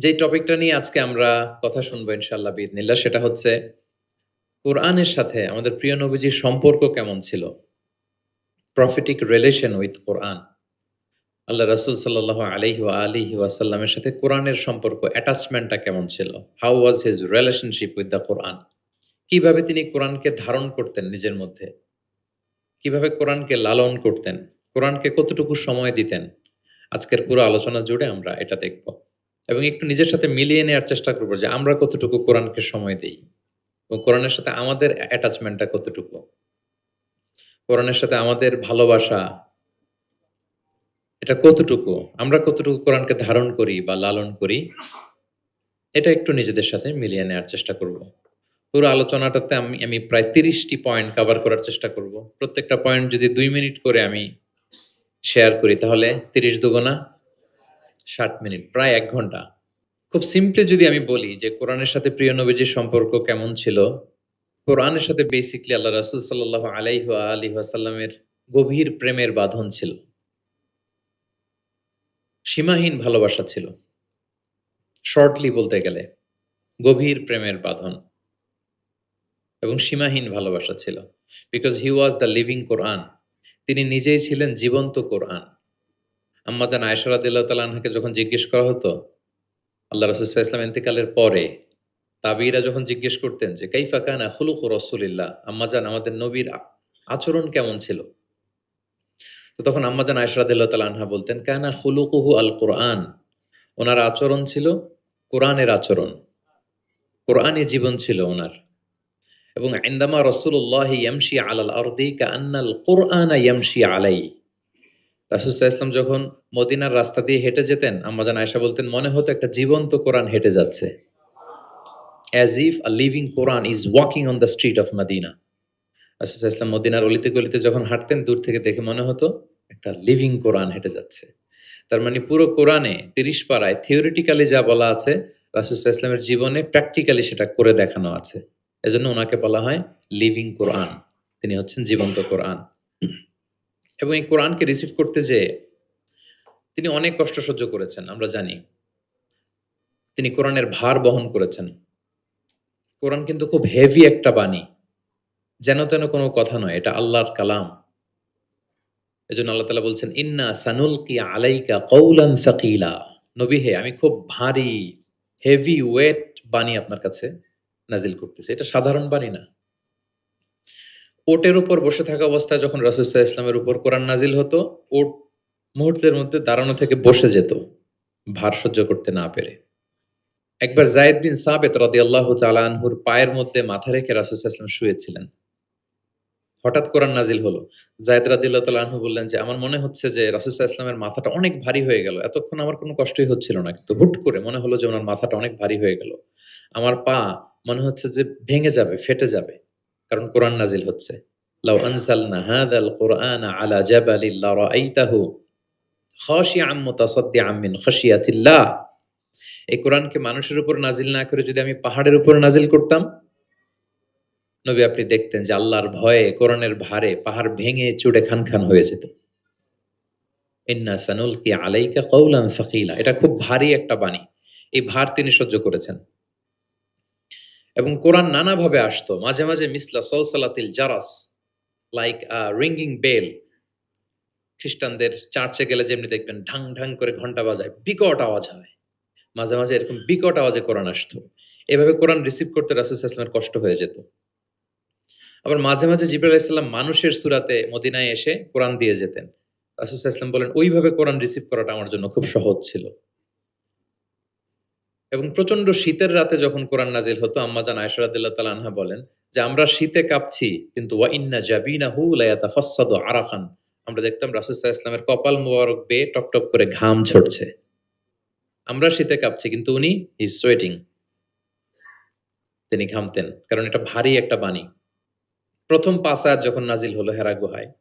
যেই টপিকটা নিয়ে আজকে আমরা কথা শুনবো ইনশাআল্লাহ বিইذনিল্লাহ সেটা হচ্ছে কোরআনের সাথে আমাদের প্রিয় নবীজির সম্পর্ক কেমন ছিল? প্রফেটিক রিলেশন উইথ কোরআন। আল্লাহ রাসূল সাল্লাল্লাহু আলাইহি ওয়া আলিহি ওয়াসাল্লামের সাথে কোরআনের সম্পর্ক অ্যাটাচমেন্টটা কেমন ছিল? How was his relationship with the Quran? কিভাবে তিনি কোরআনকে ধারণ করতেন নিজের মধ্যে? কিভাবে কোরআনকে লালন করতেন? কোরআনকে কতটুকু সময় দিতেন? আজকের পুরো আলোচনা জুড়ে আমরা এটা দেখব। এবং একটু নিজের সাথে মিলিয়ে নেয়ার চেষ্টা করব যে আমরা কতটুকু কোরআনকে সময় দেই এবং কোরআনের সাথে আমাদের অ্যাটাচমেন্টটা কতটুকু? কোরআনের সাথে আমাদের ভালোবাসা এটা কতটুকু? আমরা কতটুকু কোরআনকে ধারণ করি বা লালন করি? এটা একটু নিজেদের সাথে মিলিয়ে নেয়ার চেষ্টা করব। পুরো আলোচনাটাতে আমি আমি প্রায় ৩০ টি পয়েন্ট কভার করার চেষ্টা করব। প্রত্যেকটা পয়েন্ট যদি ২ মিনিট করে আমি শেয়ার করি তাহলে ৩০ দুগুণা ৬০ মিনিট, প্রায় ১ ঘন্টা। খুব সিম্পলি যদি আমি বলি যে কোরআনের সাথে প্রিয় নবীজির সম্পর্ক কেমন ছিল? কোরআনের সাথে বেসিক্যালি আল্লাহ রাসূল সাল্লাল্লাহু আলাইহি ওয়া আলিহি ওয়াসাল্লামের গভীর প্রেমের বাঁধন ছিল। সীমাহীন ভালোবাসা ছিল। শর্টলি বলতে গেলে গভীর প্রেমের বাঁধন এবং সীমাহীন ভালোবাসা ছিল। Because he was the living কোরআন। তিনি নিজেই ছিলেন জীবন্ত কোরআন। আম্মা জান আয়েশা রাদিয়াল্লাহু তাআলা আনহাকে যখন জিজ্ঞেস করা হতো আল্লাহ রাসূল সাল্লাল্লাহু আলাইহি ওয়াসাল্লাম ইন্তেকালের পরে তাবিঈরা যখন জিজ্ঞেস করতেন যে কাইফা কানা খুলুকু রাসূলিল্লাহ, আম্মাজান আমাদের নবীর আচরণ কেমন ছিল? তো তখন আম্মাজান আয়েশা রাদিয়াল্লাহু তাআলা আনহা বলতেন কানা খুলুকুহু আল কোরআন। ওনার আচরণ ছিল কোরআনের আচরণ। কোরআনী জীবন ছিল ওনার। এবং ইনদামা রাসূলুল্লাহি ইয়ামশি আলাল আরদি কাআন্নাল কুরআনা ইয়ামশি আলাইহি। রাসূল সাল্লাল্লাহু আলাইহি ওয়াসাল্লাম যখন মদিনার রাস্তা দিয়ে হেঁটে যেতেন আম্মাজান আয়েশা বলতেন মনে হতো একটা জীবন্ত কোরআন হেঁটে যাচ্ছে। As if a living Quran is walking on the street of Medina. রাসূল সাল্লাল্লাহু আলাইহি ওয়াসাল্লাম মদিনার অলিতে গলিতে যখন হাঁটতেন দূর থেকে দেখে মনে হতো একটা লিভিং কোরআন হেঁটে যাচ্ছে। তার মানে পুরো কোরআনে ৩০ পারায় থিওরিটিক্যালি যা বলা আছে রাসূল সাল্লাল্লাহু আলাইহি ওয়াসাল্লামের জীবনে প্র্যাকটিক্যালি সেটা করে দেখানো আছে। এজন্য উনাকে বলা হয় লিভিং কোরআন। তিনি হচ্ছেন জীবন্ত কোরআন। এবং এই কোরআনকে রিসিভ করতে যেয়ে তিনি অনেক কষ্ট সহ্য করেছেন আমরা জানি। তিনি কোরআনের ভার বহন করেছেন। কোরআন কিন্তু খুব হেভি একটা বাণী। যেন তেন কোনো কথা নয়, এটা আল্লাহর কালাম। এজন্য আল্লাহ তাআলা বলছেন ইন্না সানুলকি আলাইকা কওলান সাকিলা। নবী হে আমি খুব ভারী হেভি ওয়েট বাণী আপনার কাছে নাজিল করতেছি। এটা সাধারণ বাণী না। ওটের উপর বসে থাকা অবস্থায় যখন রাসূল সাল্লাল্লাহু আলাইহি ওয়াসাল্লামের উপর কোরআন নাজিল হতো, ওট মুহূর্তের মধ্যে দাঁড়ানো থেকে বসে যেত, ভার সহ্য করতে না পেরে। একবার যায়েদ বিন সাবিত রাদিয়াল্লাহু তাআলা আনহুর পায়ের মধ্যে মাথা রেখে রাসূল সাল্লাল্লাহু আলাইহি ওয়াসাল্লাম শুয়েছিলেন। হঠাৎ কোরআন নাজিল হলো। যায়েদ রাদিয়াল্লাহু তাআলা আনহু বললেন যে, "আমার মনে হচ্ছে যে রাসূল সাল্লাল্লাহু আলাইহি ওয়াসাল্লামের মাথাটা অনেক ভারী হয়ে গেল। এতক্ষণ আমার কোনো কষ্টই হচ্ছিল না। কিন্তু হুট করে মনে হলো যে উনার মাথাটা অনেক ভারী হয়ে গেল। আমার পা মনে হচ্ছে যে ভেঙে যাবে, ফেটে যাবে। কারণ কোরআন নাজিল হচ্ছে। লাউ আনজালনা হাযাল কুরআনা আলা জাবালিন লারাআইতাহু খাশিআম মুতাসাদ্দিআম মিন খাশিয়াতিল্লাহ।" এই কোরআনকে মানুষের উপর নাজিল না করে যদি আমি পাহাড়ের উপর নাজিল করতাম, নবী আপনি দেখতেন যে আল্লাহর ভয়ে কোরআনের ভারে পাহাড় ভেঙে চুড়ে খান হয়ে যেত। ইন্না সানুলকি আলাইকা কওলান সাকিলা। এটা খুব ভারী একটা বাণী। এই ভার তিনি সহ্য করেছেন। এবং কোরআন নানাভাবে আসতো। মাঝে, মাঝে মিসলা সলসালাতিল জারাস, লাইক আ রিংগিং বেল। খ্রিস্টানদের চার্চে গেলে যেমনি দেখবেন ঢাং, ঢাং করে ঘন্টা বাজায়, বিকট আওয়াজ হয়। মাঝে, মাঝে এরকম বিকট আওয়াজে কোরআন আসতো। এভাবে কোরআন রিসিভ করতে রাসূল সাল্লাল্লাহু আলাইহি ওয়াসাল্লামের কষ্ট হয়ে যেত। আবার মাঝে, মাঝে জিবরাইল আলাইহিস সালাম মানুষের সূরাতে মদিনায় এসে কোরআন দিয়ে যেতেন। রাসূল সাল্লাল্লাহু আলাইহি ওয়াসাল্লাম বলেন, "ওইভাবে কোরআন রিসিভ করাটা আমার জন্য খুব সহজ ছিল।" এবং প্রচন্ড শীতের রাতে যখন কোরআন নাজিল হতো, আম্মা জান আয়েশা রাদিয়াল্লাহু তাআলা আনহা বলেন যে, "আমরা শীতে কাঁপছি, কিন্তু ওয়া ইন্না জাবিনাহু লায়াতাফাসসাদু আরাকান।" আমরা দেখতাম রাসূল সাল্লাল্লাহু আলাইহি ওয়াসাল্লামের কপাল মোবারক বেয়ে টপটপ করে ঘাম ঝরছে। আমরা শীতে কাঁপছি, কিন্তু উনি হি ইজ সোয়েটিং। তিনি ঘামতেন। কারণ এটা ভারী একটা বাণী। প্রথম ৫ আয়াত যখন নাজিল হলো হেরা গুহায়,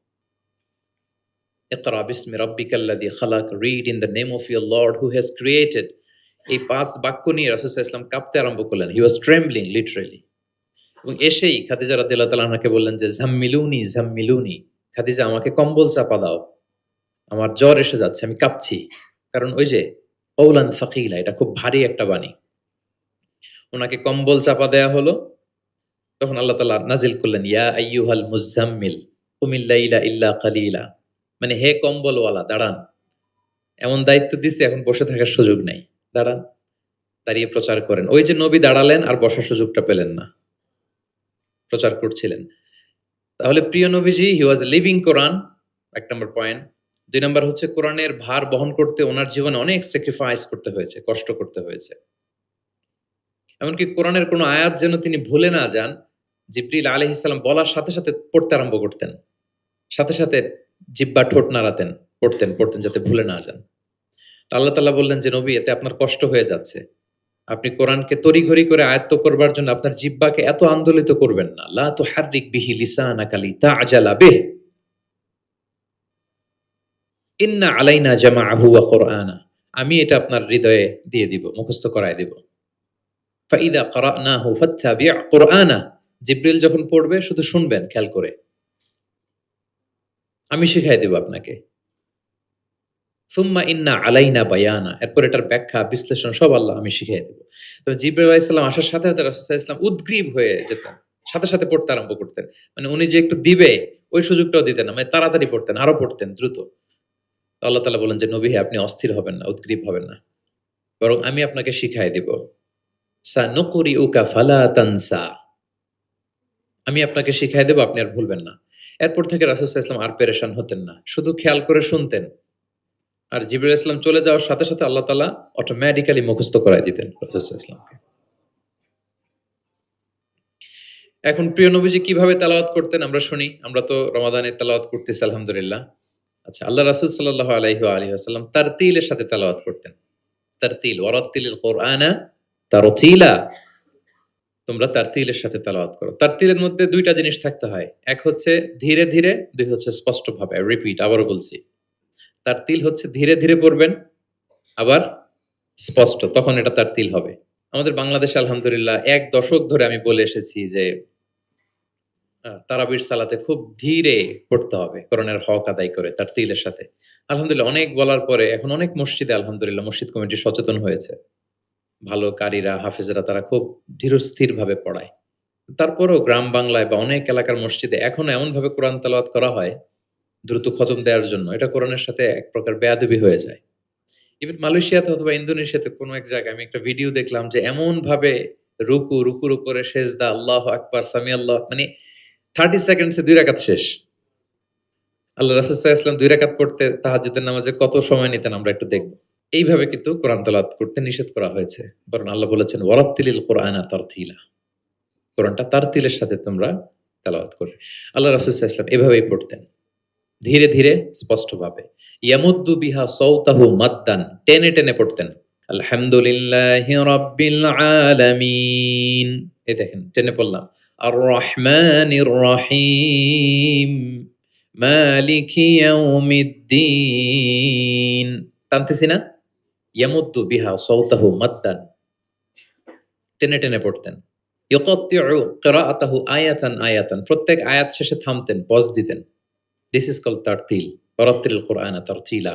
ইকরা বিসমি রাব্বিকাল্লাযী খালাক, read in the name of your lord who has created. এই ৫ বাক্য নিয়ে রাসূল সাল্লাল্লাহু আলাইহি ওয়াসাল্লাম কাঁপতে আরম্ভ করলেন। হি ওয়াজ ট্রেম্বলিং লিটারালি। এবং এসেই খাদিজা রাদিয়াল্লাহু তাআলা আনহাকে বললেন যে, "জাম্মিলুনি, জাম্মিলুনি।" খাদিজা আমাকে কম্বল চাপা দাও। আমার জ্বর এসে যাচ্ছে, আমি কাঁপছি। কারণ ওই যে কওলান সাকিলা, এটা খুব ভারী একটা বাণী। ওনাকে কম্বল চাপা দেয়া হলো। তখন আল্লাহ তাআলা নাজিল করলেন, ইয়া আইয়ুহাল মুজাম্মিল কুমিল লাইলা ইল্লা কালিলা, মানে হে কম্বলওয়ালা দাঁড়ান, এমন দায়িত্ব দিছি এখন বসে থাকার সুযোগ নাই, দাঁড়ান, দাঁড়িয়ে প্রচার করেন। ওই যে নবী দাঁড়ালেন আর বসার সুযোগটা পেলেন না, প্রচার করছিলেন। তাহলে প্রিয় নবীজি হি ওয়াজ লিভিং কোরআন, এক নম্বর পয়েন্ট। ২ নম্বর হচ্ছে কোরআনের ভার বহন করতে ওনার জীবনে অনেক স্যাক্রিফাইস করতে হয়েছে, কষ্ট করতে হয়েছে। এমনকি কোরআনের কোনো আয়াত যেন তিনি ভুলে না যান, জিবরিল আলাইহিস সালাম বলার সাথে, সাথে পড়তে আরম্ভ করতেন। সাথে, সাথে জিহ্বা ঠোঁট নাড়াতেন, পড়তেন যাতে ভুলে না যান। তো আল্লাহ তাআলা বললেন যে, নবী এতে আপনার কষ্ট হয়ে যাচ্ছে। আপনি কোরআনকে তড়িঘড়ি করে আয়ত্ত করবার জন্য আপনার জিহ্বাকে এত আন্দোলিত করবেন না। লা তুহাররিক বিহি লিসানাকা লিতা'জালা বিহি। ইন্না আলাইনা জামাআহু ওয়া কুরআনা। আমি এটা আপনার হৃদয়ে দিয়ে দিব, মুখস্থ করায় দিব। ফাইদা ক্বারানাহু ফাত্তাবি' কুরআনা। জিবরিল যখন পড়বে শুধু শুনবেন খেয়াল করে। আমি শিখাই দেব আপনাকে। সুম্মা ইন্না আলাইনা বায়ানা। এরপর এটার ব্যাখ্যা, বিশ্লেষণ সব আমি শিখিয়ে দেব। তো জিবরাইল আলাইহিস সালাম আসার সাথে, সাথে রাসূল সাল্লাল্লাহু আলাইহি ওয়াসাল্লাম উদগ্রীব হয়ে যেতেন। সাথে, সাথে পড়তে আরম্ভ করতেন। মানে উনি যে একটু দিবে ওই সুযোগটাও দিতেন না। মানে তাড়াতাড়ি পড়তেন, আরো পড়তেন দ্রুত। তো আল্লাহ তাআলা বলেন যে, নবী হে আপনি অস্থির হবেন না, উদগ্রীব হবেন না। বরং আমি আপনাকে শিখায় দিব। সানুকরিউকা ফালা তানসা। আমি আপনাকে শিখায় দেব, আপনি আর ভুলবেন না। এরপর থেকে রাসূল সাল্লাল্লাহু আলাইহি ওয়াসাল্লাম আর পেরেশান হতেন না। শুধু খেয়াল করে শুনতেন। আর জিবরাইল আলাইহিস সালাম চলে যাওয়ার সাথে, সাথে আল্লাহ তাআলা অটোমেটিক্যালি মুখস্থ করায় দিতেন রাসূল সাল্লাল্লাহু আলাইহি ওয়াসাল্লামকে। এখন প্রিয় নবীজি কিভাবে তেলাওয়াত করতেন আমরা শুনি। আমরা তো রমাদানে তেলাওয়াত করতেছি আলহামদুলিল্লাহ। আচ্ছা, আল্লাহ রাসূল সাল্লাল্লাহু আলাইহি ওয়া আলিহি ওয়াসাল্লাম তারতিলের সাথে তেলাওয়াত করতেন। তারতিল, ওয়ারাত্তিলিল কুরআনা তারতিলা। তোমরা তারতিলের সাথে তেলাওয়াত করো। তারতিলের মধ্যে ২ টা জিনিস থাকতে হয়। এক হচ্ছে ধীরে, ধীরে, ২ হচ্ছে স্পষ্টভাবে। রিপিট, আবারও বলছি। তারতিল হচ্ছে ধীরে, ধীরে পড়বেন, আবার স্পষ্ট, তখন এটা তারতিল হবে। আমাদের বাংলাদেশে আলহামদুলিল্লাহ ১ দশক ধরে আমি বলে এসেছি যে তারাবির সালাতে খুব ধীরে পড়তে হবে কোরআনের হক আদায় করে তারতিলের সাথে। আলহামদুলিল্লাহ অনেক বলার পরে এখন অনেক মসজিদে আলহামদুলিল্লাহ মসজিদ কমিটি সচেতন হয়েছে। ভালো কারীরা, হাফেজরা তারা খুব ধীরস্থিরভাবে পড়ায়। তারপরেও গ্রাম বাংলায় বা অনেক এলাকার মসজিদে এখনো এমনভাবে কোরআন তেলাওয়াত করা হয় দ্রুত খতম দেওয়ার জন্য। এটা কোরআনের সাথে এক প্রকার বেয়াদবি হয়ে যায়। ইভেন মালয়েশিয়াতে অথবা ইন্দোনেশিয়াতে কোনো এক জায়গায় আমি একটা ভিডিও দেখলাম যে এমনভাবে রুকুর উপরে সেজদা, আল্লাহু আকবার, সামি আল্লাহ, মানে 30 সেকেন্ডসে ২ রাকাত শেষ। আল্লাহ রাসূল সাল্লাল্লাহু আলাইহি ওয়াসাল্লাম ২ রাকাত পড়তে তাহাজ্জুদের নামাজে কত সময় নিতেন আমরা একটু দেখব। এইভাবে কিন্তু কোরআন তেলাওয়াত করতে নিষেধ করা হয়েছে। বরং আল্লাহ বলেছেন, ওয়ারাত্তিলিল কুরআনা তারতিলা। কোরআনটা তারতিলের সাথে তোমরা তেলাওয়াত করবে। আল্লাহ রাসূল সাল্লাল্লাহু আলাইহি ওয়াসাল্লাম এভাবেই পড়তেন। ধীরে, ধীরে, স্পষ্টভাবে। ইয়ামুদ্দু বিহা সাওতাহু মাদ্দান, টেনে, টেনে পড়তেন। আলহামদুলিল্লাহি রাব্বিল আলামিন। এই দেখেন টেনে পড়লাম। আর রহমানির রহিম, মালিকি ইয়াউমিদ্দিন। টানতেছি না? ইয়ামুদ্দু বিহা সাওতাহু মাদ্দান, টেনে, টেনে পড়তেন। ইউকাত্তিউ কিরাআতাহু আয়াতান আয়াতান, প্রত্যেক আয়াত শেষে থামতেন, পজ দিতেন। This is called tartil. ওয়ারাত্তিলিল কুরআনা তারতিলা।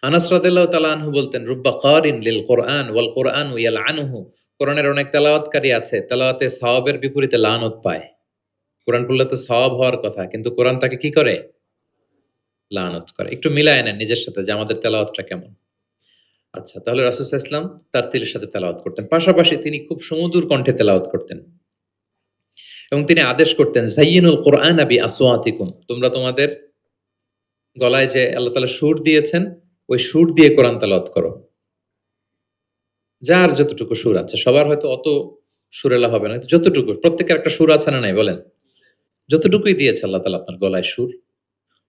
আনাস রাদিয়াল্লাহু তাআলা আনহু বলতেন, রুব্বা কারিন লিল কুরআন ওয়াল কুরআনু ইয়ালআনুহু। কোরআনের অনেক তেলাওয়াতকারী আছে, তেলাওয়াতে সওয়াবের বিপরীতে লানত পায়। কোরআন পড়লে তো সওয়াব হওয়ার কথা, কিন্তু কোরআন তাকে কি করে? লানত করে। একটু মিলায় নেন নিজের সাথে যে আমাদের তেলাওয়াতটা কেমন। আচ্ছা, তাহলে রাসূল সাল্লাল্লাহু আলাইহি ওয়াসাল্লাম তারতিলের সাথে তেলাওয়াত করতেন। পাশাপাশি তিনি খুব সুমধুর কণ্ঠে তেলাওয়াত করতেন। এবং তিনি আদেশ করতেন, যায়্যিনুল কুরআনা বিআসওয়াতিকুম। তোমরা তোমাদের গলায় যে আল্লাহ তাআলা সুর দিয়েছেন, ওই সুর দিয়ে কোরআন তেলাওয়াত করো। যার যতটুকু সুর আছে, সবার হয়তো অত সুরেলা হবে না, যতটুকু, প্রত্যেকের একটা সুর আছে না নাই বলেন? যতটুকুই দিয়েছে আল্লাহ তাআলা আপনার গলায় সুর,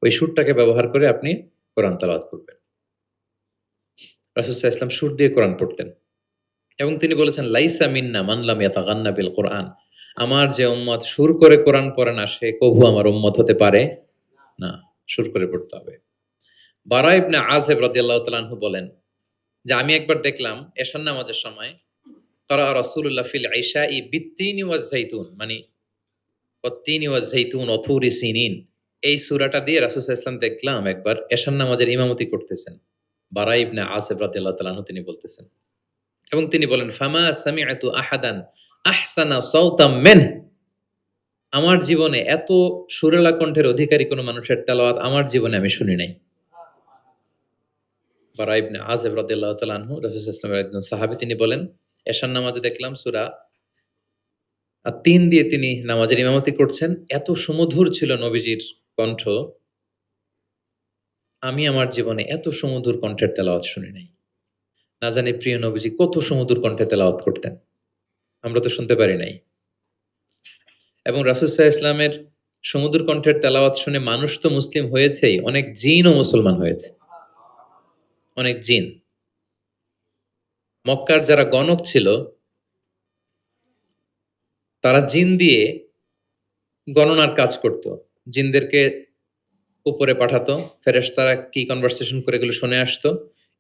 ওই সুরটাকে ব্যবহার করে আপনি কোরআন তেলাওয়াত করবেন। রাসূল সাল্লাল্লাহু আলাইহি ওয়াসাল্লাম সুর দিয়ে কোরআন পড়তেন। এবং তিনি বলেছেন, লাইসা মিন্না মান লাম ইয়াতাগান্না বিল কুরআন। আমার যে উম্মত সুর করে কোরআন পড়ে না, সে কভু আমার উম্মত হতে পারে না। সুর করে পড়তে হবে। বারা ইবনে আযিব রাদিয়াল্লাহু তাআলা আনহু বলেন যে আমি একবার দেখলাম এশার নামাজের সময় ক্বারা রাসূলুল্লাহ ফিল ইশাই বিত্তিনি ওয়াজ যাইতুন, মানে ওয়াত্তিনি ওয়াজ যাইতুন ওয়া তুরি সিনিন, এই সূরাটা দিয়ে রাসূল সাল্লাল্লাহু আলাইহি ওয়াসাল্লাম দেখলাম একবার এশার নামাজের ইমামতি করতেছেন। বারা ইবনে আসিফ রাদিয়াল্লাহু তাআলা আনহু তিনি বলতেছেন, এবং তিনি বলেন, ফামা সামি'তু আহাদান আহসানা সাওতাম মিন, আমার জীবনে এত সুরেলা কণ্ঠের অধিকারী কোন মানুষের তেলাওয়াত আমার জীবনে আমি শুনি নাই। বারা ইবনে আযিব রাদিয়াল্লাহু তাআলা আনহু রাসূল সাল্লাল্লাহু আলাইহি ওয়াসাল্লামের একজন সাহাবী, তিনি বলেন, এশার নামাজে দেখলাম সূরা আত-তিন দিয়ে তিনি নামাজের ইমামতি করছেন। এত সুমধুর ছিল নবীজির কণ্ঠ, আমি আমার জীবনে এত সুমধুর কণ্ঠের তেলাওয়াত শুনি নাই। না জানি প্রিয় নবীজি কত সুমধুর কণ্ঠে তেলাওয়াত করতেন, আমরা তো শুনতে পারি নাই। এবং রাসূল সাল্লাল্লাহু আলাইহি ওয়াসাল্লামের সুমধুর কণ্ঠের তেলাওয়াত শুনে মানুষ তো মুসলিম হয়েছেই, অনেক জিনও মুসলমান হয়েছে। অনেক জিন, মক্কার যারা গণক ছিল তারা জিন দিয়ে গণনার কাজ করত। জিনদেরকে উপরে পাঠাতো, ফেরেশতারা কি কনভারসেশন করে এগুলো শুনে আসতো,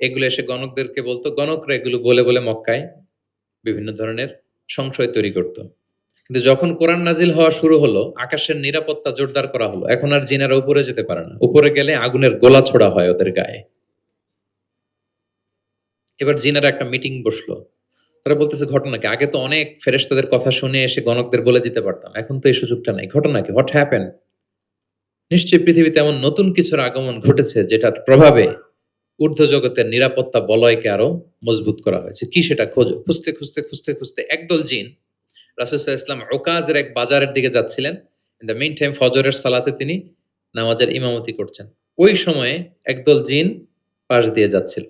এগুলো এসে গণকদেরকে বলতো, গণকরা এগুলো বলে বলে মক্কায় বিভিন্ন ধরনের সংশয় তৈরি করত। কিন্তু যখন কোরআন নাজিল হওয়া শুরু হলো, আকাশের নিরাপত্তা জোরদার করা হলো, এখন আর জিনেরা উপরে যেতে পারে না, উপরে গেলে আগুনের গোলা ছোড়া হয় ওদের গায়ে। এবার জিনেরা একটা মিটিং বসলো, তারা বলতেছে ঘটনা কি, আগে তো অনেক ফেরেশতাদের কথা শুনে এসে গণকদের বলে দিতে পারতাম, এখন তো এই সুযোগটা নাই, ঘটনা কি, হোয়াট হ্যাপেন? নিশ্চয়ই পৃথিবীতে এমন নতুন কিছুর আগমন ঘটেছে যেটার প্রভাবে ঊর্ধ্ব জগতের নিরাপত্তা বলয়কে আরো মজবুত করা হয়েছে। কি সেটা খোঁজো। খুঁজতে খুঁজতে খুঁজতে খুঁজতে একদল জিন রাসূল সাল্লাল্লাহু আলাইহি ওয়াসাল্লাম উকাজের এক বাজারের দিকে যাচ্ছিলেন। ইন দ্য মিন টাইম ফজরের সালাতে তিনি নামাজের ইমামতি করছেন। ওই সময়ে একদল জিন পাশ দিয়ে যাচ্ছিল।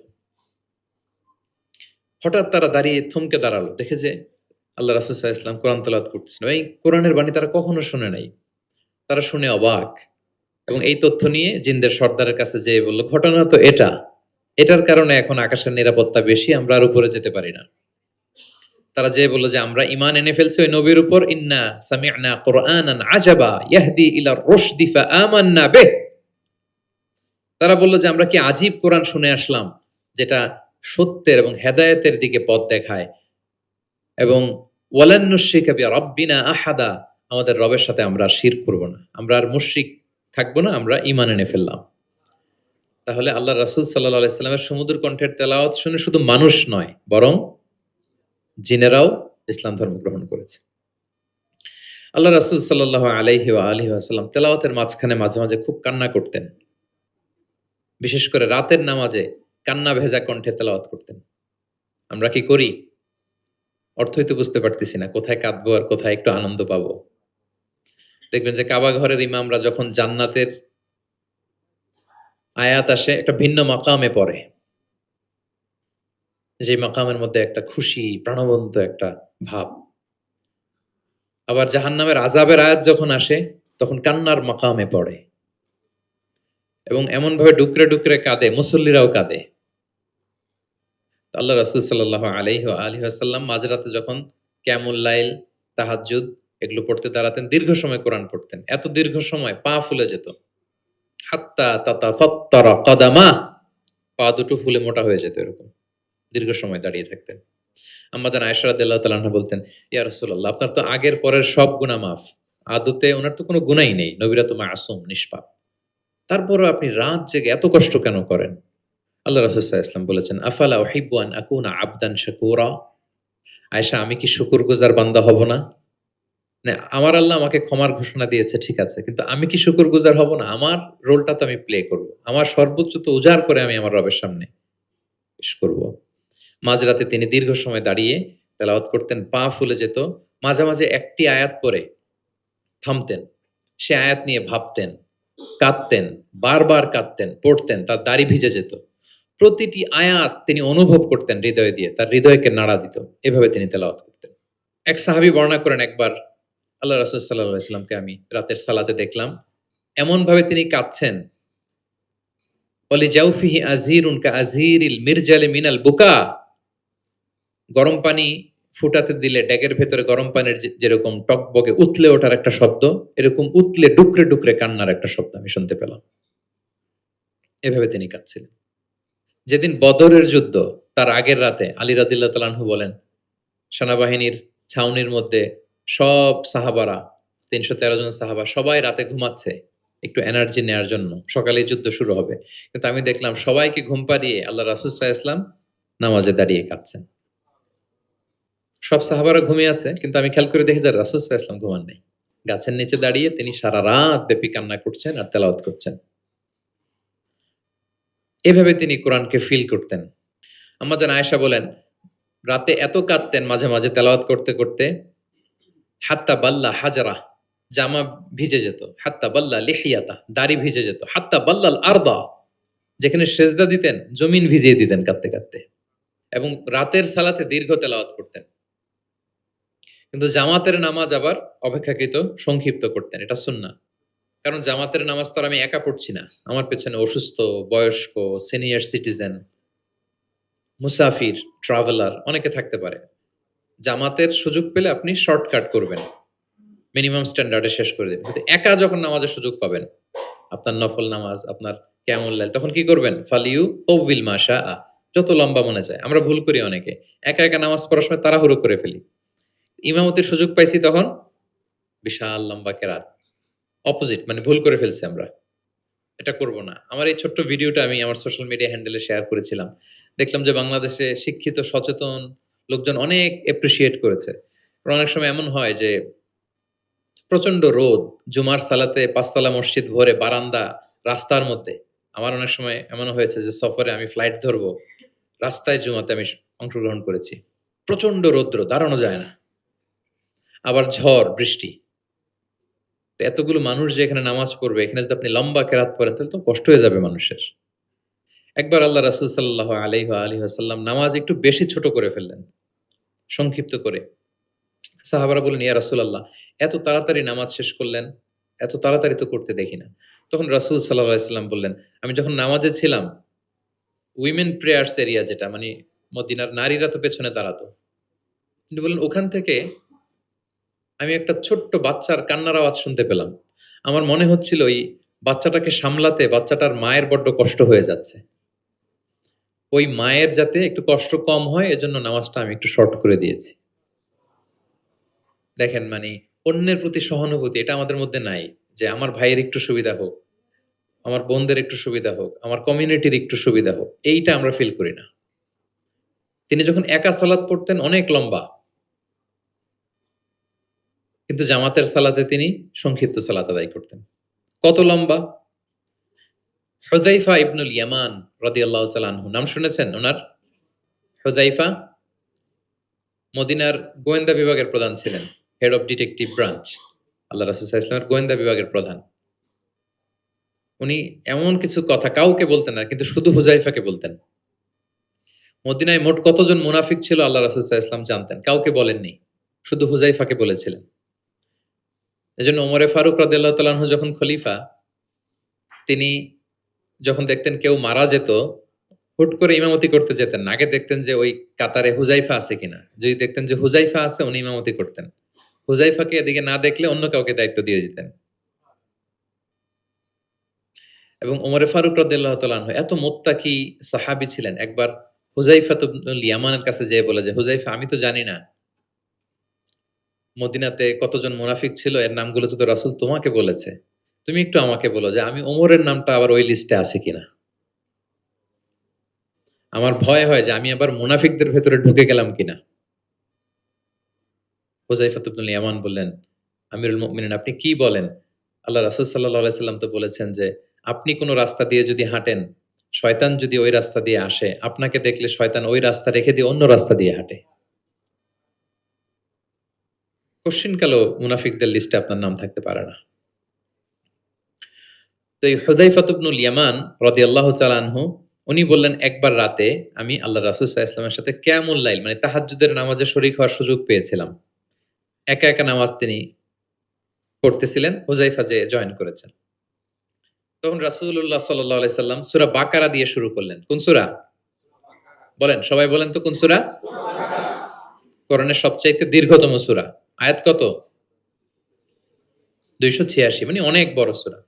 হঠাৎ তারা দাঁড়িয়ে থমকে দাঁড়ালো, দেখে যে আল্লাহ রাসূল সাল্লাল্লাহু আলাইহি ওয়াসাল্লাম কোরআন তেলাওয়াত করতেছেন। এই কোরআনের বাণী তারা কখনো শুনে নাই। তারা শুনে অবাক, এবং এই তথ্য নিয়ে জিনদের সর্দারের কাছে যেয়ে বলল, ঘটনা তো এটা, এটার কারণে এখন আকাশের নিরাপত্তা বেশি, আমরা আর উপরে যেতে পারি না। তারা যেয়ে বলল যে আমরা ঈমান এনে ফেলছি ওই নবীর উপর, ইন্না সামি'না কুরআনান আজাবা ইয়াহদি ইলা রুশদি ফাআমান্না বিহ। তারা বলল যে আমরা কি আজীব কোরআন শুনে আসলাম, যেটা সত্যের এবং হেদায়েতের দিকে পথ দেখায়, এবং ওয়ালান নুশরিকা বিরাব্বিনা আহাদা, আমাদের রবের সাথে আমরা আর শিরক করব না, আমরা আর মুশরিক থাকবো না, আমরা ঈমান এনে ফেললাম। তাহলে আল্লাহ রাসূল সাল্লাল্লাহু আলাইহি সাল্লামের সুমধুর কণ্ঠের তেলাওয়াত শুনে শুধু মানুষ নয়, বরং জিনেরাও ইসলাম ধর্ম গ্রহণ করেছে। আল্লাহ রাসূল সাল্লাল্লাহু আলাইহি ওয়া আলিহি ওয়াসাল্লাম তেলাওয়াতের মাঝখানে মাঝে মাঝে খুব কান্না করতেন। বিশেষ করে রাতের নামাজে কান্না ভেজা কণ্ঠে তেলাওয়াত করতেন। আমরা কি করি? অর্থই তো বুঝতে পারতেছি না, কোথায় কাঁদবো আর কোথায় একটু আনন্দ পাবো। দেখবেন যে কাবা ঘরের ইমামরা যখন জান্নাতের আয়াত আসে, একটা ভিন্ন মাকামে পড়ে, যে মাকামের মধ্যে একটা খুশি প্রাণবন্ত একটা ভাব। আবার জাহান্নামের আযাবের আয়াত যখন আসে, তখন কান্নার মাকামে পড়ে, এবং এমন ভাবে ডুকরে ডুকরে কাঁদে, মুসল্লিরাও কাঁদে। আল্লাহ রাসূল সাল্লাল্লাহু আলাইহি ওয়া আলিহি ওয়াসাল্লাম মাঝরাতে যখন কিয়ামুল লাইল, তাহাজ্জুদ এগুলো পড়তে দাঁড়াতেন, দীর্ঘ সময় কোরআন পড়তেন। এত দীর্ঘ সময় পা ফুলে যেত, হাত্তা তাতাফাত্তারা কাদামা, পা দুটো ফুলে মোটা হয়ে যেত, এরকম দীর্ঘ সময় দাঁড়িয়ে থাকতেন। আম্মা জান আয়েশা রাদিয়াল্লাহু তাআলা আনহা বলতেন, ইয়া রাসূলুল্লাহ, আপনার তো আগের পরের সব গুনাহ মাফ, আদতে ওনার তো কোনো গুনাহই নেই, নবীরা তো মাসুম, নিষ্পাপ, তারপরও আপনি রাত জেগে এত কষ্ট কেন করেন? আল্লাহ রাসূল সাল্লাল্লাহু আলাইহি ওয়াসাল্লাম বলেছেন, আফালা উহিব্বু আন আকুনা আবদান শাকুরা, আয়েশা, আমি কি শুকরগুজার বান্দা হব না? মানে আমার আল্লাহ আমাকে ক্ষমার ঘোষণা দিয়েছে, ঠিক আছে, কিন্তু আমি কি শুকরগুজার হব না? আমার রোলটা তো আমি প্লে করব, আমার সর্বোচ্চ তো উজাড় করে আমি আমার রবের সামনে পেশ করব। মাঝরাতে তিনি দীর্ঘ সময় দাঁড়িয়ে তেলাওয়াত করতেন, পা ফুলে যেত। মাঝে মাঝে একটি আয়াত পড়ে থামতেন, সে আয়াত নিয়ে ভাবতেন, কাঁদতেন, বারবার কাঁদতেন, পড়তেন, তার দাড়ি ভিজে যেত। প্রতিটি আয়াত তিনি অনুভব করতেন হৃদয় দিয়ে, তার হৃদয়কে নাড়া দিত। এভাবে তিনি তেলাওয়াত করতেন। এক সাহাবী বর্ণনা করেন, একবার আল্লাহ রাসূল সাল্লাল্লাহু আলাইহি ওয়াসাল্লামকে আমি রাতের সালাতে দেখলাম, এমন ভাবে তিনি কাঁদছেন, ওয়ালি জাওফিহি আযীরুন কাআযীরিল মিরজালি মিনাল বুকা, গরম পানি ফুটাতে দিলে ড্যাগের ভেতরে গরম পানির যেরকম টকবকে উতলে ওঠার একটা শব্দ, এরকম উতলে ডুকরে ডুকরে কান্নার একটা শব্দ আমি শুনতে পেলাম। এভাবে তিনি কাঁদছিলেন। যেদিন বদরের যুদ্ধ, তার আগের রাতে আলী রাদিয়াল্লাহু তাআলা আনহু বলেন, সেনাবাহিনীর ছাউনির মধ্যে সব সাহাবারা, ৩১৩ জন সাহাবা সবাই রাতে ঘুমাচ্ছে, একটু এনার্জি নেয়ার জন্য। সকালেই যুদ্ধ শুরু হবে। কিন্তু আমি দেখলাম সবাইকে ঘুম পাড়িয়ে আল্লাহ রাসূল সাল্লাল্লাহু আলাইহি ওয়াসাল্লাম নামাজে দাঁড়িয়ে কাঁদছেন। সব সাহাবারা ঘুমিয়ে আছে, কিন্তু আমি খেয়াল করে দেখি যে রাসূল সাল্লাল্লাহু আলাইহি ওয়াসাল্লাম ঘুমান নাই। গাছের নিচে দাঁড়িয়ে তিনি সারা রাত ব্যাপী কান্না করছেন আর তেলাওয়াত করছেন। এভাবে তিনি কোরআনকে ফিল করতেন। আম্মা জান আয়েশা বলেন, রাতে এত কাঁদতেন মাঝে, মাঝে তেলাওয়াত করতে, করতে হাত্তা বাল্লা হাজারাহ, জামা ভিজে যেত। হাত্তা বাল্লা লিহিয়াতাহ, দাড়ি ভিজে যেত। হাত্তা বাল্লাল আরদা, যেখানে সেজদা দিতেন জমিন ভিজিয়ে দিতেন কাঁদতে, কাঁদতে। এবং রাতের সালাতে দীর্ঘ তেলাওয়াত করতেন। কিন্তু জামাতের নামাজ আবার অপেক্ষাকৃত সংক্ষিপ্ত করতেন। এটা সুন্নাহ। কারণ জামাতের নামাজ তো আর আমি একা পড়ছি না। আমার পেছনে অসুস্থ, বয়স্ক, সিনিয়র সিটিজেন, মুসাফির, ট্রাভেলার অনেকে থাকতে পারে। জামাতের সুযোগ পেলে আপনি শর্টকাট করবেন। মিনিমাম স্ট্যান্ডার্ডে শেষ করে দিবেন। কিন্তু একা যখন নামাজের সুযোগ পাবেন, আপনার নফল নামাজ, আপনার কিয়ামুল লাইল, তখন কি করবেন? ফালিউ তাওবিল মা শাআ, যত লম্বা মনে চায়। আমরা ভুল করি অনেকে। একা, একা নামাজ পড়ার সময় তাড়াহুড়ো করে ফেলি। ইমামতির সুযোগ পাইছি তখন বিশাল লম্বা কেরাত। অপোজিট, মানে ভুল করে ফেলছি আমরা। এটা করব না। আমার এই ছোট্ট ভিডিওটা আমি আমার সোশ্যাল মিডিয়া হ্যান্ডেলে শেয়ার করেছিলাম। দেখলাম যে বাংলাদেশে শিক্ষিত, সচেতন লোকজন অনেক অ্যাপ্রিশিয়েট করেছে। কারণ অনেক সময় এমন হয় যে প্রচন্ড রোদ, জুমার সালাতে ৫ তলা মসজিদ ভরে, বারান্দা, রাস্তার মধ্যে। আমার অনেক সময় এমনও হয়েছে যে সফরে আমি ফ্লাইট ধরবো, রাস্তায় জুমাতে আমি অংশগ্রহণ করেছি। প্রচন্ড রৌদ্র, দাঁড়ানো যায় না। আবার ঝড়, বৃষ্টি। তো এতগুলো মানুষ যে এখানে নামাজ পড়বে, এখানে যদি আপনি লম্বা কেরাত পড়েন তাহলে তো কষ্ট হয়ে যাবে মানুষের। একবার আল্লাহ রাসূল সাল্লাল্লাহু আলাইহি ওয়া আলিহি ওয়াসাল্লাম নামাজ একটু বেশি ছোট করে ফেললেন, সংক্ষিপ্ত করে। সাহাবারা বললেন, ইয়া রাসূলাল্লাহ, এত তাড়াতাড়ি নামাজ শেষ করলেন, এত তাড়াতাড়ি তো করতে দেখি না। তখন রাসূল সাল্লাল্লাহু আলাইহি ওয়াসাল্লাম বললেন, আমি যখন নামাজে ছিলাম, উইমেন প্রেয়ার্স এরিয়া, যেটা মানে মদিনার নারীরা তো পেছনে দাঁড়াতো। তিনি বললেন, ওখান থেকে আমি একটা ছোট্ট বাচ্চার কান্নার আওয়াজ শুনতে পেলাম। আমার মনে হচ্ছিল ওই বাচ্চাটাকে সামলাতে বাচ্চাটার মায়ের বড্ড কষ্ট হয়ে যাচ্ছে। ওই মায়ের যাতে একটু কষ্ট কম হয় এজন্য নামাজটা আমি একটু শর্ট করে দিয়েছি। দেখেন, মানে অন্যের প্রতি সহানুভূতি এটা আমাদের মধ্যে নাই। যে আমার ভাইয়ের একটু সুবিধা হোক, আমার বোনদের একটু সুবিধা হোক, আমার কমিউনিটির একটু সুবিধা হোক, এইটা আমরা ফিল করি না। তিনি যখন একা সালাত পড়তেন অনেক লম্বা, কিন্তু জামাতের সালাতে তিনি সংক্ষিপ্ত সালাত আদায় করতেন। কত লম্বা? হুযাইফা ইবনুল ইয়ামান রাদিয়াল্লাহু তাআলা আনহু, নাম শুনেছেন ওনার? হুযাইফা মদিনার গোয়েন্দা বিভাগের প্রধান ছিলেন, হেড অফ ডিটেকটিভ ব্রাঞ্চ। আল্লাহ রাসূল সাল্লাল্লাহু আলাইহি ওয়াসাল্লামের গোয়েন্দা বিভাগের প্রধান। উনি এমন কিছু কথা কাউকে বলতেন না, কিন্তু শুধু হুযাইফাকে বলতেন। মদিনায় মোট কতজন মুনাফিক ছিল আল্লাহ রাসূল সাল্লাল্লাহু আলাইহি ওয়াসাল্লাম জানতেন, কাউকে বলেননি, শুধু হুযাইফাকে বলেছিলেন। এজন্য ওমরে ফারুক রাদিয়াল্লাহু তাআলা আনহু যখন খলিফা, তিনি যখন দেখতেন কেউ মারা যেত, হুট করে ইমামতি করতে যেতেন না। আগে দেখতেন যে ওই কাতারে হুযাইফা আছে কিনা। যদি দেখতেন যে হুযাইফা আছে, উনি ইমামতি করতেন। হুযাইফাকে এদিকে না দেখলে অন্য কাউকে দায়িত্ব দিয়ে দিতেন। এবং ওমরে ফারুক রাদিয়াল্লাহু তাআলা আনহু এত মুত্তাকি সাহাবী ছিলেন। একবার হুযাইফা ইবনুল ইয়ামানের কাছে যেয়ে বলে যে, হুযাইফা, আমি তো জানি না মদিনাতে কতজন মুনাফিক ছিল, এর নামগুলো তো রাসূল তোমাকে বলেছে। তুমি একটু আমাকে বলো যে আমি ওমরের নামটা আবার ওই লিস্টে আছে কিনা। আমার ভয় হয় যে আমি আবার মুনাফিকদের ভেতরে ঢুকে গেলাম কিনা। হুযাইফা ইবনুল ইয়ামান বললেন, আমিরুল মুমিনিন, আপনি কি বলেন? আল্লাহ রাসূল সাল্লাল্লাহু আলাইহি সাল্লাম তো বলেছেন যে আপনি কোন রাস্তা দিয়ে যদি হাঁটেন, শয়তান যদি ওই রাস্তা দিয়ে আসে, আপনাকে দেখলে শয়তান ওই রাস্তা রেখে দিয়ে অন্য রাস্তা দিয়ে হাঁটে। কশ্চিনকালেও মুনাফিকদের লিস্টে আপনার নাম থাকতে পারে না। তো এই হুযাইফা ইবনুল ইয়ামান রাদিয়াল্লাহু তাআলা আনহু, উনি বললেন, একবার রাতে আমি আল্লাহ রাসূল সাল্লাল্লাহু আলাইহি ওয়াসাল্লামের সাথে কিয়ামুল লাইল, মানে তাহাজ্জুদের নামাজে শরীক হওয়ার সুযোগ পেয়েছিলাম। একা, একা নামাজ তিনি পড়তেছিলেন, হুযাইফা যেয়ে জয়েন করেছেন। তখন রাসূলুল্লাহ সাল্লাল্লাহু আলাইহি সাল্লাম সূরা বাকারা দিয়ে শুরু করলেন। কোন সূরা? বলেন, সবাই বলেন তো কোন সূরা? কোরআনের সবচাইতে দীর্ঘতম সূরা। আয়াত কত? ২৮৬, মানে অনেক বড় সূরা।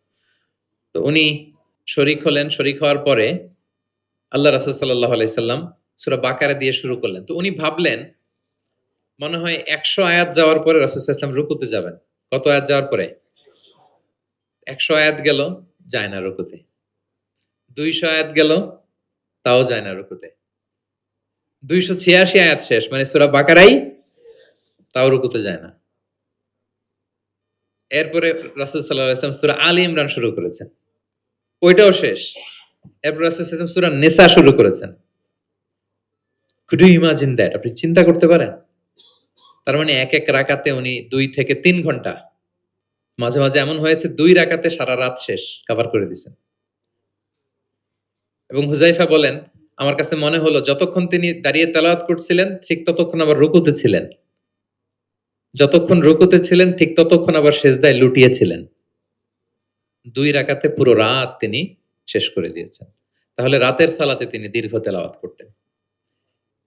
তো উনি শরীক হলেন, শরীক হওয়ার পরে আল্লাহ রাসূল সাল্লাল্লাহু আলাইহি সাল্লাম সূরা বাকারা দিয়ে শুরু করলেন। তো উনি ভাবলেন মনে হয় ১০০ আয়াত যাওয়ার পরে রাসূল সাল্লাল্লাহু আলাইহি সাল্লাম রুকুতে যাবেন। কত আয়াত যাওয়ার পরে? 100 আয়াত গেল, যায় না রুকুতে। 200 আয়াত গেল, তাও যায় না রুকুতে। 286 আয়াত শেষ, মানে সূরা বাকারাই, তাও রুকুতে যায় না। এরপরে রাসূল সাল্লাল্লাহু আলাইহি ওয়াসাল্লাম সূরা আলী ইমরান শুরু করেছেন, ওইটাও শেষ। এরপর রাসূল সাল্লাল্লাহু আলাইহি ওয়াসাল্লাম সূরা নিসা শুরু করেছেন। Could you imagine that? আপনি চিন্তা করতে পারেন? তার মানে এক রাকাতে উনি 2 থেকে 3 ঘন্টা, মাঝে মাঝে এমন হয়েছে 2 রাকাতে সারা রাত শেষ কভার করে দিয়েছেন। এবং হুযায়ফা বলেন, আমার কাছে মনে হলো যতক্ষণ তিনি দাঁড়িয়ে তেলাওয়াত করছিলেন ঠিক ততক্ষণ আবার রুকুতে ছিলেন, যতক্ষণ রুকুতে ছিলেন ঠিক ততক্ষণ আবার সেজদায় লুটিয়েছিলেন। 2 রাকাতে পুরো রাত তিনি শেষ করে দিয়েছেন। তাহলে রাতের সালাতে তিনি দীর্ঘ তেলাওয়াত করতেন।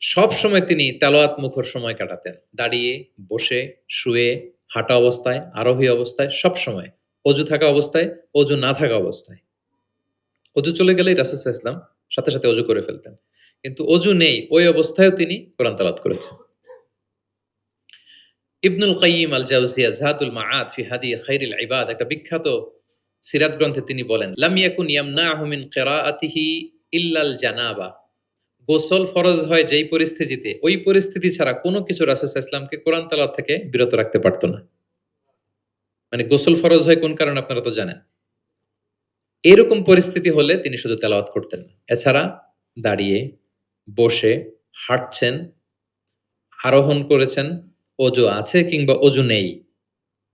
সব সময় তিনি তেলাওয়াত মুখর সময় কাটাতেন, দাঁড়িয়ে, বসে, শুয়ে, হাঁটা অবস্থায়, আরোহী অবস্থায়, সব সময়। অজু থাকা অবস্থায়, অজু না থাকা অবস্থায়। অজু চলে গেলেই রাসূল সাল্লাল্লাহু আলাইহি ওয়াসাল্লাম সাথে সাথে অজু করে ফেলতেন, কিন্তু অজু নেই ওই অবস্থায়ও তিনি কোরআন তেলাওয়াত করেছেন। ইবনুল কাইয়িম আল জাওজিয়া যাদুল মাআদ ফি হাদি খায়রিল ইবাদ, একটা বিখ্যাত সিরাত গ্রন্থে তিনি বলেন, লাম ইয়াকুন ইয়ামনাহু মিন কিরাআতিহি ইল্লাল জানাবা। গোসল ফরজ হয় যেই পরিস্থিতিতে, ওই পরিস্থিতি ছাড়া কোনো কিছু রাসূল সাল্লাল্লাহু আলাইহি ওয়াসাল্লামকে কোরআন তেলাওয়াত থেকে বিরত রাখতে পারত না। মানে গোসল ফরজ হয় কোন কারণে আপনারা তো জানেন। এরকম পরিস্থিতি হলে তিনি শুধু তেলাওয়াত করতেন না। এছাড়া দাঁড়িয়ে, বসে, হাঁটছেন, আরোহণ করেছেন, অজু আছে কিংবা অজু নেই,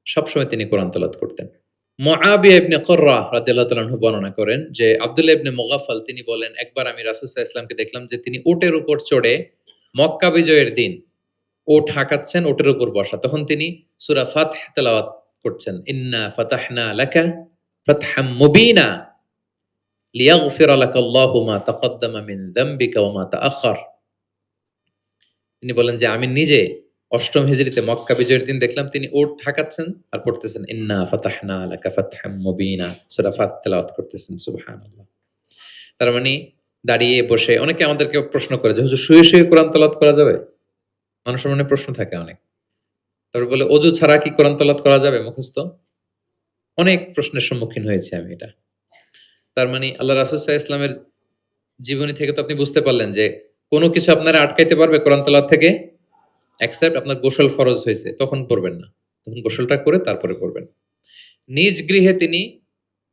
সবসময় তিনি কোরআন তেলাওয়াত করতেন। মুআবিয়া ইবনে কুররা রাদিয়াল্লাহু তাআলা আনহু বর্ণনা করেন যে আব্দুল্লাহ ইবনে মুগাফফাল তিনি বলেন, একবার আমি রাসূল সাল্লাল্লাহু আলাইহি ওয়াসাল্লামকে দেখলাম যে তিনি উটের উপর চড়ে মক্কা বিজয়ের দিন উট হাঁকাচ্ছেন, উটের উপর বসা। তখন তিনি সূরা ফাতহ তেলাওয়াত করছেন, ইন্না ফাতাহনা লাকা ফাতহাম মুবিনা লিয়াগফিরা লাকাল্লাহু মা তাকদ্দামা মিন যামবিকা ওয়া মা তাআখার। তিনি বলেন যে আমি নিজে অষ্টম হিজরিতে মক্কা বিজয়ের দিন দেখলাম তিনি উট হাঁকাচ্ছেন আর পড়তেছেন ইন্না ফাতাহনা লাকা ফাতহাম মুবিনা, সূরা ফাতহ তেলাওয়াত করতেছেন। সুবহানাল্লাহ। তার মানে দাঁড়িয়ে, বসে। অনেকে আমাদেরকে প্রশ্ন করে যে হুজুর শুয়ে শুয়ে কোরআন তেলাওয়াত করা যাবে? মানুষের মনে প্রশ্ন থাকে অনেক। তারপর বলে অজু ছাড়া কি কোরআন তেলাওয়াত করা যাবে মুখস্থ? অনেক প্রশ্নের সম্মুখীন হয়েছি আমি এটা। তার মানে আল্লাহ রাসূল সাল্লাল্লাহু আলাইহি ওয়াসাল্লামের জীবনী থেকে তো আপনি বুঝতে পারলেন যে কোনো কিছু আপনারা আটকাইতে পারবে কোরআন তেলাওয়াত থেকে? এক্সেপ্ট আপনার গোসল ফরজ হয়েছে, তখন পড়বেন না। তখন গোসলটা করে তারপরে পড়বেন। নিজ গৃহে তিনি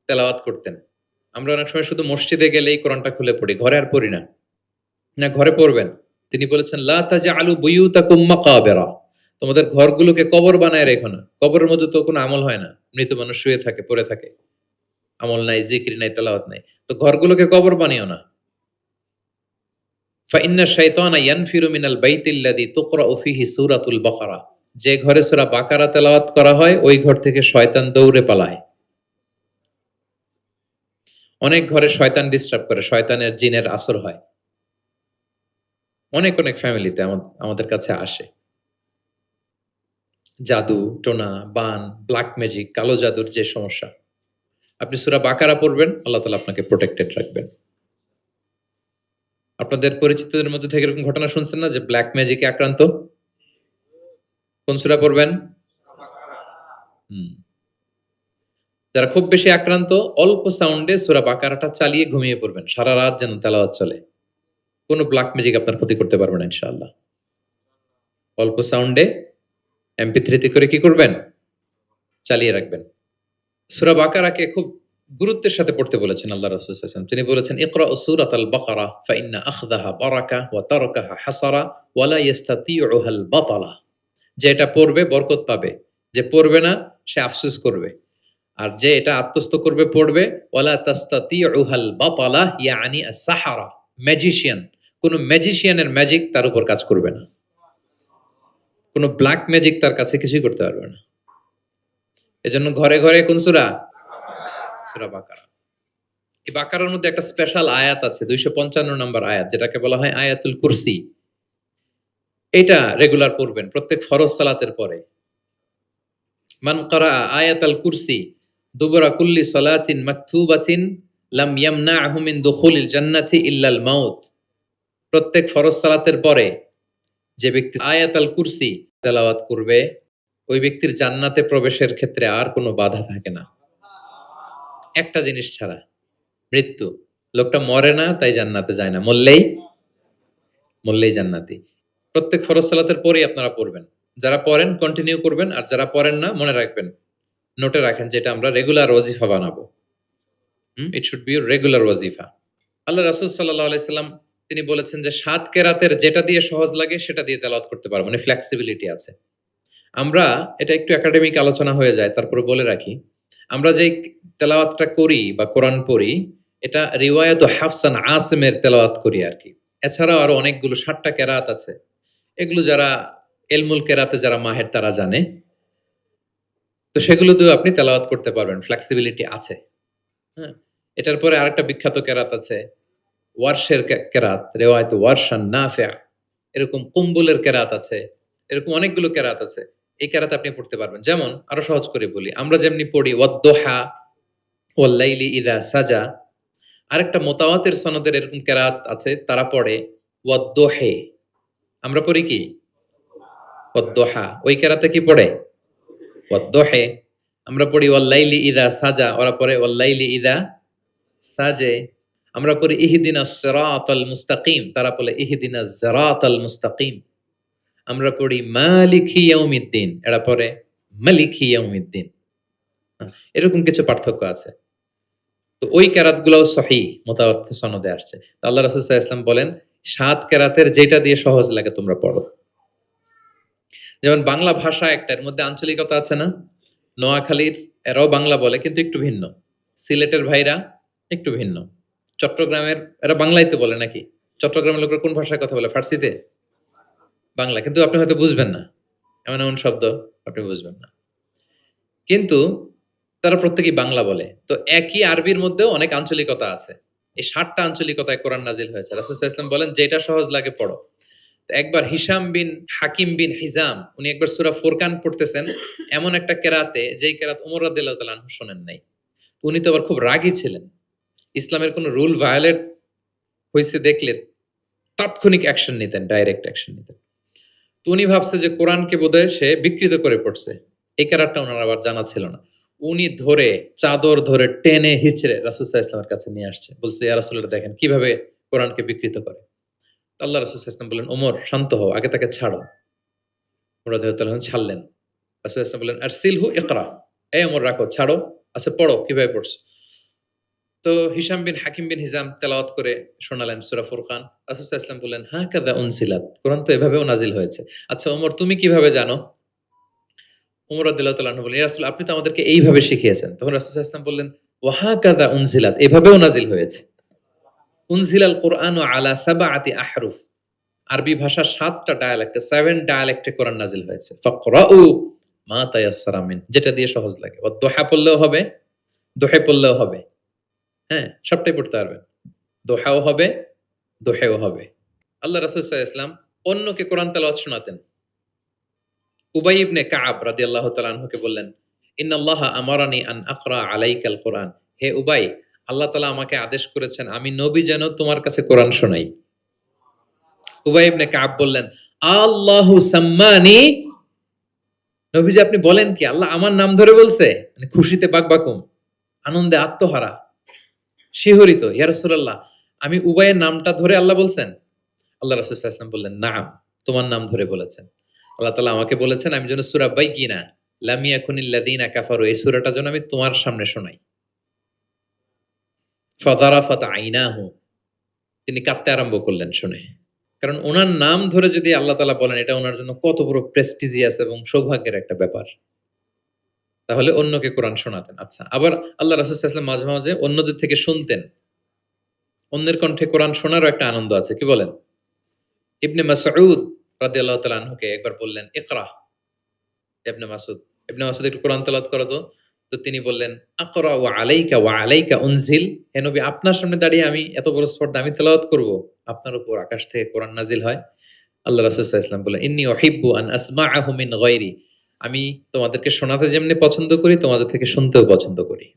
তেলাওয়াত করতেন। আমরা অনেক সময় শুধু মসজিদে গেলেই কোরআনটা খুলে পড়ি, ঘরে আর পড়ি না। না, ঘরে পড়বেন। তিনি বলেছেন, লা তাজআলু বুয়ুতাকুম মাকাবিরা। তোমাদের ঘরগুলোকে কবর বানায় রেখো না। কবরের মধ্যে তো কোনো আমল হয় না। মৃত মানুষ শুয়ে থাকে, পড়ে থাকে। আমল নাই, জিকির নাই, তেলাওয়াত নাই। তো ঘরগুলোকে কবর বানিও না। ফাইন্না শাইতানা ইয়ানফিরু মিনাল বাইতিল্লাযী তুকরাউ ফীহি সূরাতুল বাকারা। যে ঘরে সূরা বাকারা তেলাওয়াত করা হয় ওই ঘর থেকে শয়তান দৌড়ে পালায়। অনেক ঘরে শয়তান ডিস্টার্ব করে, শয়তানের জিনের আসর হয়। অনেক অনেক ফ্যামিলিতে আমাদের কাছে আসে। জাদু, টোনা, বান, ব্ল্যাক ম্যাজিক, কালো জাদুর যে সমস্যা। আপনি সূরা বাকারা পড়বেন, আল্লাহ তাআলা আপনাকে প্রোটেক্টেড রাখবেন। আপনাদের পরিচিতদের মধ্যে থেকে এরকম ঘটনা শুনছেন না যে ব্ল্যাক ম্যাজিকে আক্রান্ত? কোন সূরা পড়বেন? হুম। যারা খুব বেশি আক্রান্ত, অল্প সাউন্ডে সূরা বাকারাটা চালিয়ে ঘুমিয়ে পড়বেন। সারা রাত যেন তেলাওয়াত চলে। কোন ব্ল্যাক ম্যাজিক আপনার ক্ষতি করতে পারবে না ইনশাআল্লাহ। অল্প সাউন্ডে MP3 তে করে কি করবেন? চালিয়ে রাখবেন। সূরা বাকারাকে খুব গুরুত্বের সাথে পড়তে বলেছেন আল্লাহ রাসূল সাল্লাল্লাহু আলাইহি ওয়াসাল্লাম। তিনি বলেছেন, ইকরাউ সূরাতাল বাকারা ফাইন্না আখযাহা বারাকা ওয়া তারকাহা হাসারা ওয়া লা ইস্তাতিউহাল বাতালা। যে এটা পড়বে বরকত পাবে, যে পড়বে না সে আফসোস করবে। আর যে এটা আত্মস্থ করবে, পড়বে, ওয়ালা তাস্তাতিউহাল বাতালা ইয়ানি আস-সাহারা, ম্যাজিশিয়ান। কোন ম্যাজিশিয়ানের ম্যাজিক তার উপর কাজ করবে না। কোন ব্ল্যাক ম্যাজিক তার কাছে কিছুই করতে পারবে না। এজন্য ঘরে ঘরে কোন সূরা? সূরা বাকারা। এই বাকারার মধ্যে একটা স্পেশাল আয়াত আছে, 255 নম্বর আয়াত, যেটাকে বলা হয় আয়াতুল কুরসি। এটা রেগুলার পড়বেন প্রত্যেক ফরজ সালাতের পরে। মান ক্বারা আয়াতাল কুরসি দুবরা কুল্লি সালাতিন মাকতুবাতিন লাম ইয়ামনাহু মিন দুখুলিল জান্নাতি ইল্লাল মাউত। প্রত্যেক ফরজ সালাতের পরে যে ব্যক্তি আয়াতুল কুরসি তেলাওয়াত করবে, ওই ব্যক্তির জান্নাতে প্রবেশের ক্ষেত্রে আর কোনো বাধা থাকে না। একটা জিনিস ছাড়া, মৃত্যু। লোকটা মরে না তাই জান্নাতে যায় না, মরলেই জান্নাতি। প্রত্যেক ফরজ সালাতের পরেই আপনারা পড়বেন। যারা পড়েন কন্টিনিউ করবেন, আর যারা পড়েন না মনে রাখবেন, নোটে রাখেন, যেটা আমরা রেগুলার ওয়াজিফা বানাবো। ইট শুড বি রেগুলার ওয়াজিফা। আল্লাহ রাসূল সাল্লাল্লাহু আলাইহি সাল্লাম তিনি বলেছেন যে ৭ কেরাতের যেটা দিয়ে সহজ লাগে সেটা দিয়ে তেলাওয়াত করতে পারবো, মানে ফ্লেক্সিবিলিটি আছে। আমরা এটা একটু একাডেমিক আলোচনা হয়ে যায়, তারপরে বলে রাখি, আমরা যেই তেলাওয়াতটা করি বা কোরআন পড়ি, এটা রিওয়ায়াত হাফসান আসিমের তেলাওয়াত করি আরকি। এছাড়াও আরো অনেকগুলো ৭ টা কেরাত আছে। এগুলো যারা ইলমুল কেরাতে যারা মাহের তারা জানে। তো সেগুলো দিয়েও আপনি তেলাওয়াত করতে পারবেন, ফ্লেক্সিবিলিটি আছে। হ্যাঁ? এটার পরে আরেকটা বিখ্যাত কেরাত আছে, ওয়ারশের কেরাত, রিওয়ায়াত ওয়ারশান নাফিআ। এরকম কুম্বুলের কেরাত আছে। এরকম অনেকগুলো কেরাত আছে। এই কেরাত আপনি পড়তে পারবেন। যেমন আরো সহজ করে বলি, আমরা যেমনি পড়ি ওয়াদ-দোহা ওয়াল লাইলি ইযা সাজা। আরেকটা মুতাওয়াতির সনদের এরকম কেরাত আছে, তারা পড়ে ওয়াদ-দোহে। আমরা পড়ি কি? ওয়াদ-দোহা। ওই কেরাতে কি পড়ে? ওয়াদ-দোহে। আমরা পড়ি ওয়াল লাইলি ইযা সাজা, ওরা পড়ে ওয়াল লাইলি ইযা সাজে। আমরা পড়ি ইহদিনাস সিরাতাল মুস্তাকিম, তারা বলে ইহদিনাজ সিরাতাল মুস্তাকিম। আমরা পড়ি মালিকি ইয়াউমিদ্দিন, এরা পড়ে মালিকি ইয়াউমিদ্দিন। এরকম কিছু পার্থক্য আছে। তো ওই কেরাতগুলোও সহিহ মুতাওয়াত্তির সনদে আসছে। তো আল্লাহ রাসূল সাল্লাল্লাহু আলাইহি ওয়াসাল্লাম বলেন ৭ কেরাতের যেটা দিয়ে সহজ লাগে তোমরা পড়ো। যেমন বাংলা ভাষা একটা, এর মধ্যে আঞ্চলিকতা আছে না? নোয়াখালীর এরাও বাংলা বলে কিন্তু একটু ভিন্ন। সিলেটের ভাইরা একটু ভিন্ন। চট্টগ্রামের এরা বাংলাইতে বলে নাকি? চট্টগ্রামের লোকরা কোন ভাষায় কথা বলে? ফার্সিতে? বাংলা। কিন্তু আপনি হয়তো বুঝবেন না। এমন এমন শব্দ আপনি বুঝবেন না। কিন্তু তারা প্রত্যেকেই বাংলা বলে। তো একই আরবির মধ্যেও অনেক আঞ্চলিকতা আছে। এই ৭ টা আঞ্চলিকতায় কোরআন নাজিল হয়েছে। রাসূল সাল্লাল্লাহু আলাইহি ওয়াসাল্লাম বলেন যেটা সহজ লাগে পড়ো। তো একবার হিশাম বিন হাকিম বিন হিজাম উনি একবার সূরা ফুরকান পড়তেছেন এমন একটা কেরাতে, যেই কেরাত ওমর রাদিয়াল্লাহু তাআলা আনহু শোনেন নাই। উনি তো আবার খুব রাগী ছিলেন। ইসলামের কোন রুল ভায়োলেট হইছে দেখলে তাৎক্ষণিক অ্যাকশন নিতেন, ডাইরেক্ট অ্যাকশন নিতেন। তো উনি ভাবছে যে কোরআনকে বোধহয় সে বিকৃত করে পড়ছে। এই কেরাতটা ওনার আবার জানা ছিল না। উনি ধরে চাদর ধরে টেনে হিচড়ে রাসূল সাল্লাল্লাহু আলাইহি ওয়াসাল্লামের কাছে নিয়ে আসছে। বলছে, ইয়া রাসূলুল্লাহ দেখেন কিভাবে কোরআনকে বিকৃত করে। তো আল্লাহ রাসূল সাল্লাল্লাহু আলাইহি ওয়াসাল্লাম বললেন, ওমর শান্ত হও, আগে তাকে ছাড়ো। ওমর রাদিয়াল্লাহু তাআলা ছাড়লেন। রাসূল সাল্লাল্লাহু আলাইহি ওয়াসাল্লাম বললেন, আরসিলহু ইকরা। এই ওমর রাখো, ছাড়ো। আচ্ছা পড়ো, কিভাবে পড়ছো? তো হিশাম বিন হাকিম বিন হিজাম তেলাওয়াত করে শোনালেন সূরা ফুরকান। রাসূল সাল্লাল্লাহু আলাইহি ওয়াসাল্লাম বললেন, হাকাযা উনসিলাত, কোরআন তো এভাবেও নাজিল হয়েছে। আচ্ছা ওমর তুমি কিভাবে জানো? ওমর রাদিয়াল্লাহু তাআলা আনহু বললেন, ইয়া রাসূল আপনি তো আমাদেরকে এইভাবে শিখিয়েছেন। তখন রাসূল সাল্লাল্লাহু আলাইহি ওয়াসাল্লাম বললেন, ওয়া হাকাযা উনসিলাত, এভাবেও নাজিল হয়েছে। উনজিলাল কুরআনু আলা সাবআতি আহরুফ, আরবি ভাষা ৭ টা ডায়ালেক্টে, 7 ডায়ালেক্টে কোরআন নাজিল হয়েছে। ফাকরাউ মা তায়াসসারা মিন, যেটা দিয়ে সহজ লাগে। ওয়া দোহা পড়লেও হবে, দোহে পড়লেও হবে। হ্যাঁ, সবটাই পড়তে পারবেন। দোহাও হবে, দোহেও হবে। আল্লাহ রাসূল সাল্লাল্লাহু আলাইহি ওয়াসাল্লাম অন্যকে কোরআন তেলাওয়াত শোনাতেন। উবাই ইবনে কাব রাদিয়াল্লাহু তাআলা আনহুকে বললেন, ইন্নাল্লাহা আমারানি আন আকরা আলাইকাল কুরআন। হে উবাই, আল্লাহ তাআলা আমাকে আদেশ করেছেন আমি নবী যেন তোমার কাছে কোরআন শোনাই। উবাই ইবনে কাব বললেন, আল্লাহু সাম্মানি, নবীজি আপনি বলেন কি? আল্লাহ আমার নাম ধরে বলছে? মানে খুশিতে বাকবাকুম, আনন্দে আত্মহারা, শিহরিত। ইয়া রাসূলুল্লাহ আমি উবাইয়ের নামটা ধরে আল্লাহ বলছেন? আল্লাহ রাসূল সাল্লাল্লাহু আলাইহি ওয়াসাল্লাম বললেন, নাম, তোমার নাম ধরে বলেছেন। আল্লাহ তাআলা আমাকে বলেছেন আমি যেন সূরা বাইয়িনা, লাম ইয়াকুনিল লাযিনা কাফারু, এই সূরাটা যেন আমি তোমার সামনে শোনাই। ফাযারাফাত আইনাহু, তিনি কাঁদতে আরম্ভ করলেন শুনে। কারণ উনার নাম ধরে যদি আল্লাহ তাআলা বলেন, এটা উনার জন্য কত বড় প্রেস্টিজিয়াস এবং সৌভাগ্যের একটা ব্যাপার। তাহলে অন্যকে কোরআন শোনাতেন। আচ্ছা, আবার আল্লাহ রাসূল সাল্লাল্লাহু আলাইহি ওয়াসাল্লাম মাঝে, মাঝে অন্যদের থেকে শুনতেন। অন্যের কণ্ঠে কোরআন শোনারও একটা আনন্দ আছে। কি বলেন? ইবনে মাসউদ রাদিয়াল্লাহু তাআলা আনহুকে একবার বললেন, ইকরা। ইবনে মাসউদ, ইবনে মাসউদ একটু কোরআন তেলাওয়াত করো তো। তো তিনি বললেন, আকরা ওয়া আলাইকা ওয়া আলাইকা উনজিল। হে নবী আপনার সামনে দাঁড়িয়ে আমি এত বড় স্পর্ধা আমি তেলাওয়াত করব? আপনার উপর আকাশ থেকে কোরআন নাজিল হয়। আল্লাহ রাসূল সাল্লাল্লাহু আলাইহি ওয়াসাল্লাম বললেন, ইন্নী উহিব্বু আন আসমাআহু মিন গায়রি, আমি তোমাদেরকে শোনাতে যেমনি পছন্দ করি তোমাদের থেকে শুনতেও পছন্দ করি।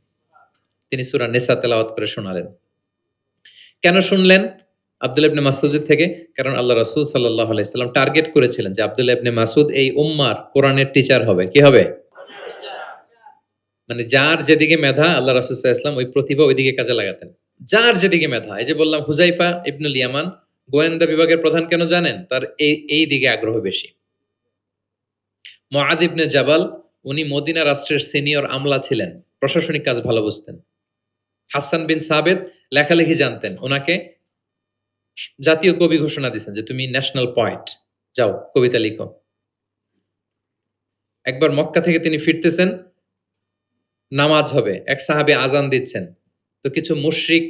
তিনি সূরা নিসা তেলাওয়াত করে শোনালেন। কেন শুনলেন? আব্দুল্লাহ ইবনে মাসউদের থেকে। কারণ আল্লাহ রাসূল সাল্লাল্লাহু আলাইহি ওয়াসাল্লাম টার্গেট করেছিলেন যে আব্দুল্লাহ ইবনে মাসউদ এই উম্মার কোরআনের টিচার হবে। কি হবে? মানে যার যেদিকে মেধা আল্লাহ রাসূল সাল্লাল্লাহু আলাইহি ওয়াসাল্লাম ওই প্রতিভা ওইদিকে কাজে লাগাতেন। যার যেদিকে মেধা, এই যে বললাম হুযাইফা ইবনুল ইয়ামান গোয়েন্দা বিভাগের প্রধান কেন জানেন? তার এই দিকে আগ্রহ বেশি। মুআদ ইবনে জাবাল উনি মদিনা রাষ্ট্রের সিনিয়র আমলা ছিলেন, প্রশাসনিক কাজ ভালো বুঝতেন। হাসান বিন সাবেত লেখালেখি জানতেন, ওনাকে জাতীয় কবি ঘোষণা দিয়েছেন যে তুমি ন্যাশনাল পয়েন্ট, যাও কবিতা লিখো। একবার মক্কা থেকে তিনি ফিরতেছেন, নামাজ হবে, এক সাহাবী আজান দিচ্ছেন, তো কিছু মুশরিক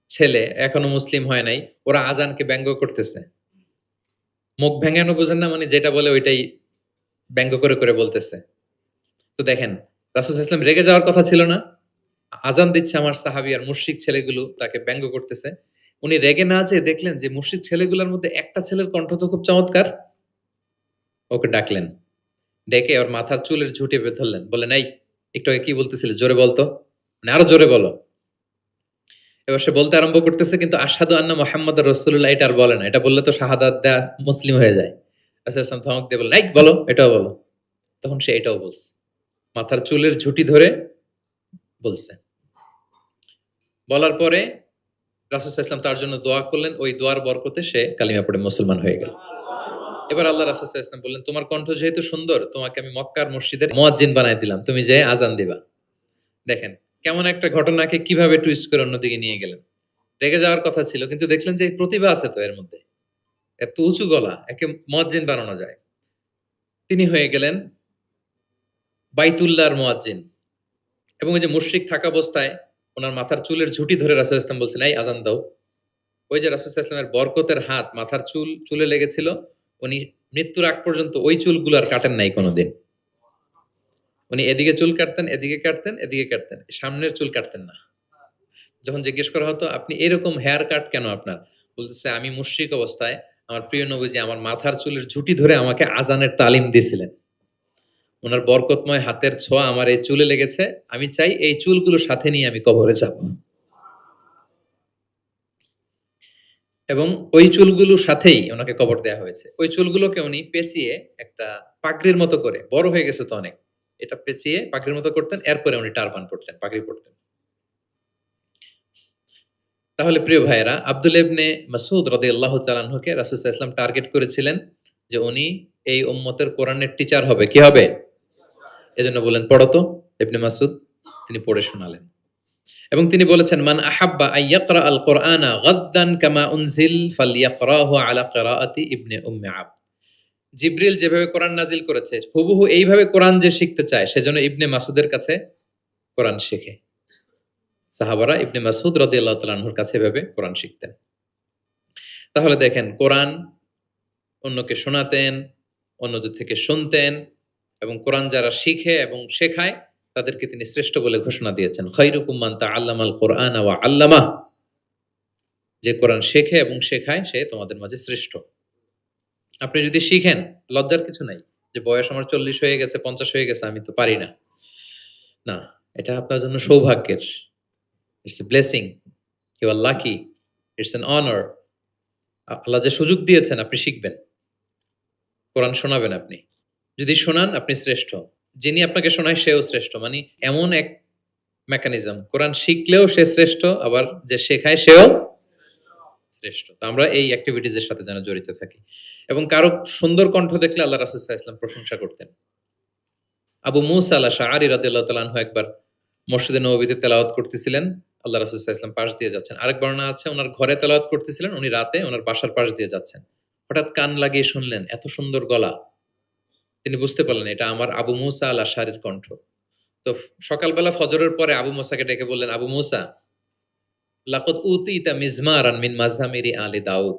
ছেলে এখনো মুসলিম হয় নাই, ওরা আজানকে ব্যঙ্গ করতেছে। মুখ ভেঙানো বোঝেন না, মানে যেটা বলে ওইটাই ব্যঙ্গ করে করে বলতেছে। তো দেখেন রাসূল সাল্লাল্লাহু আলাইহি ওয়াসাল্লাম রেগে যাওয়ার কথা ছিল না, আজান দিচ্ছে আমার সাহাবী আর মুশরিক ছেলেগুলো তাকে ব্যঙ্গ করতেছে। উনি রেগে না যেয়ে দেখলেন যে মুশরিক ছেলেগুলোর মধ্যে একটা ছেলের কণ্ঠ তো খুব চমৎকার, ওকে ডাকলেন। ডেকে ওর মাথার চুলের ঝুঁটি বেঁধে ধরলেন, বললেন এই একটু আগে কি বলতেছিলে জোরে বলতো, মানে আরো জোরে বলো। এবার সে বলতে আরম্ভ করতেছে, কিন্তু আশহাদু আন্না মুহাম্মাদুর রাসূলুল্লাহ এটা আর বলে না, এটা বললে তো শাহাদাত দেয়া মুসলিম হয়ে যায়। রাসূল সাল্লাল্লাহু আলাইহি ওয়াসাল্লাম ধমক দিয়ে বললেন এই বলো, এটাও বলো। তখন সে এটাও বলছে, মাথার চুলের ঝুঁটি ধরে বলছে। বলার পরে রাসূল সাল্লাল্লাহু আলাইহি ওয়াসাল্লাম তার জন্য দোয়া করলেন, ওই দোয়ার বরকতে সে কালিমা পড়ে মুসলমান হয়ে গেল। এবার আল্লাহ রাসূল সাল্লাল্লাহু আলাইহি ওয়াসাল্লাম বললেন, তোমার কণ্ঠ যেহেতু সুন্দর, তোমাকে আমি মক্কার মসজিদের মুয়াজ্জিন বানায় দিলাম, তুমি যেয়ে আজান দিবা। দেখেন কেমন একটা ঘটনাকে কিভাবে টুইস্ট করে অন্যদিকে নিয়ে গেলেন। রেগে যাওয়ার কথা ছিল, কিন্তু দেখলেন যে প্রতিভা আছে তো এর মধ্যে, এত উঁচু গলা, একে মুয়াজ্জিন বানানো যায়। তিনি হয়ে গেলেন বাইতুল্লাহর মুয়াজ্জিন। এবং ওই যে মুশরিক থাকা অবস্থায় ওনার মাথার চুলের ঝুঁটি ধরে রাসূল সাল্লাল্লাহু আলাইহি ওয়াসাল্লাম বলছেন, এই আজান দাও। ওই যে রাসূল সাল্লাল্লাহু আলাইহি ওয়াসাল্লামের বরকতের হাত মাথার চুলে লেগেছিল, উনি মৃত্যুর আগ পর্যন্ত ওই চুলগুলো আর কাটেন নাই কোনোদিন। উনি এদিকে চুল কাটতেন, এদিকে কাটতেন, এদিকে কাটতেন, সামনের চুল কাটতেন না। যখন জিজ্ঞেস করা হতো আপনি এরকম হেয়ার কাট কেন আপনার, বলতেছে আমি মুশরিক অবস্থায় আমার প্রিয় নবীজি আমার মাথার চুলের ঝুঁটি ধরে আমাকে আজানের তালিম দিয়েছিলেন। ওনার বরকতময় হাতের ছোঁয়া আমার এই চুলে লেগেছে, আমি চাই এই চুলগুলো সাথে নিয়ে আমি কবরে যাব। এবং ওই চুলগুলোর সাথেই ওনাকে কবর দেয়া হয়েছে। ওই চুলগুলোকে উনি পেঁচিয়ে একটা পাগড়ির মতো করে, বড় হয়ে গেছে তো অনেক, এটা পেঁচিয়ে পাগড়ির মতো করতেন, এরপরে উনি টারবান পড়তেন, পাগড়ি পড়তেন। তাহলে প্রিয় ভাইয়েরা, আব্দুল্লাহ ইবনে মাসউদ রাদিয়াল্লাহু তাআলা আনহুকে রাসূল সাল্লাল্লাহু আলাইহি ওয়াসাল্লাম টার্গেট করেছিলেন যে উনি এই উম্মতের কোরআনের টিচার হবে। কি হবে? এজন্য বললেন পড়ো তো ইবনে মাসউদ, তিনি পড়ে শোনালেন। এবং তিনি বলেছেন মান আহাব্বা আইয়াকরা আল কোরআনা গাদ্দান কামা উনজিল ফালইয়াকরাহু আলা কিরাআতি ইবনে উম্মি আবদ। জিবরিল যেভাবে কোরআন নাজিল করেছে হুবহু এইভাবে কোরআন যে শিখতে চায় সেজন্য ইবনে মাসউদের কাছে কোরআন শেখে। সাহাবারা ইবনে মাসউদ রাদিয়াল্লাহু তাআলা আনহুর কাছে এভাবে কোরআন শিখতেন। তাহলে দেখেন কোরআন অন্যকে শোনাতেন, অন্যদের থেকে শুনতেন, এবং কোরআন যারা শিখে এবং শেখায় তাদেরকে তিনি শ্রেষ্ঠ বলে ঘোষণা দিয়েছেন। খায়রুকুম মান তাআল্লামাল কোরআন ওয়া আল্লামাহ, যে কোরআন শেখে এবং শেখায় সে তোমাদের মাঝে শ্রেষ্ঠ। আপনি যদি শিখেন, লজ্জার কিছু নাই যে বয়স আমার 40 হয়ে গেছে, 50 হয়ে গেছে, আমি তো পারি না। না, এটা আপনার জন্য সৌভাগ্যের। It's a blessing, you are lucky, it's an honour. আল্লাহ যে সুযোগ দিয়েছেন আপনি শিখবেন, কোরআন শোনাবেন আপনি। যদি শোনান আপনি শ্রেষ্ঠ, যিনি আপনাকে শোনায় সেও শ্রেষ্ঠ। মানে এমন এক মেকানিজম, কোরআন শিখলেও সে শ্রেষ্ঠ, আবার যে শেখায় সেও শ্রেষ্ঠ। তো আমরা এই অ্যাক্টিভিটিজের সাথে যেন জড়িত থাকি। এবং কারো সুন্দর কণ্ঠ দেখলে আল্লাহ রাসূল সাল্লাল্লাহু আলাইহি ওয়াসাল্লাম প্রশংসা করতেন। আবু মুসা আল আশআরী রাদিয়াল্লাহু তাআলা আনহু একবার মসজিদে নববীতে তেলাওয়াত করতেছিলেন, আল্লাহ রাসূল সাল্লাল্লাহু আলাইহি ওয়াসাল্লাম পাশ দিয়ে যাচ্ছেন। আরেক বর্ণনা আছে ওনার ঘরে তেলাওয়াত করতেছিলেন, উনি রাতে ওনার বাসার পাশ দিয়ে যাচ্ছেন। হঠাৎ কান লাগিয়ে শুনলেন এত সুন্দর গলা, তিনি বুঝতে পারলেন এটা আমার আবু মুসা আল আশআরীর কণ্ঠ। তো সকালবেলা ফজরের পরে আবু মুসাকে ডেকে বললেন, আবু মুসা লাকাদ উতিতা মিজমারান মিন মাযহামিরি আলি দাউদ।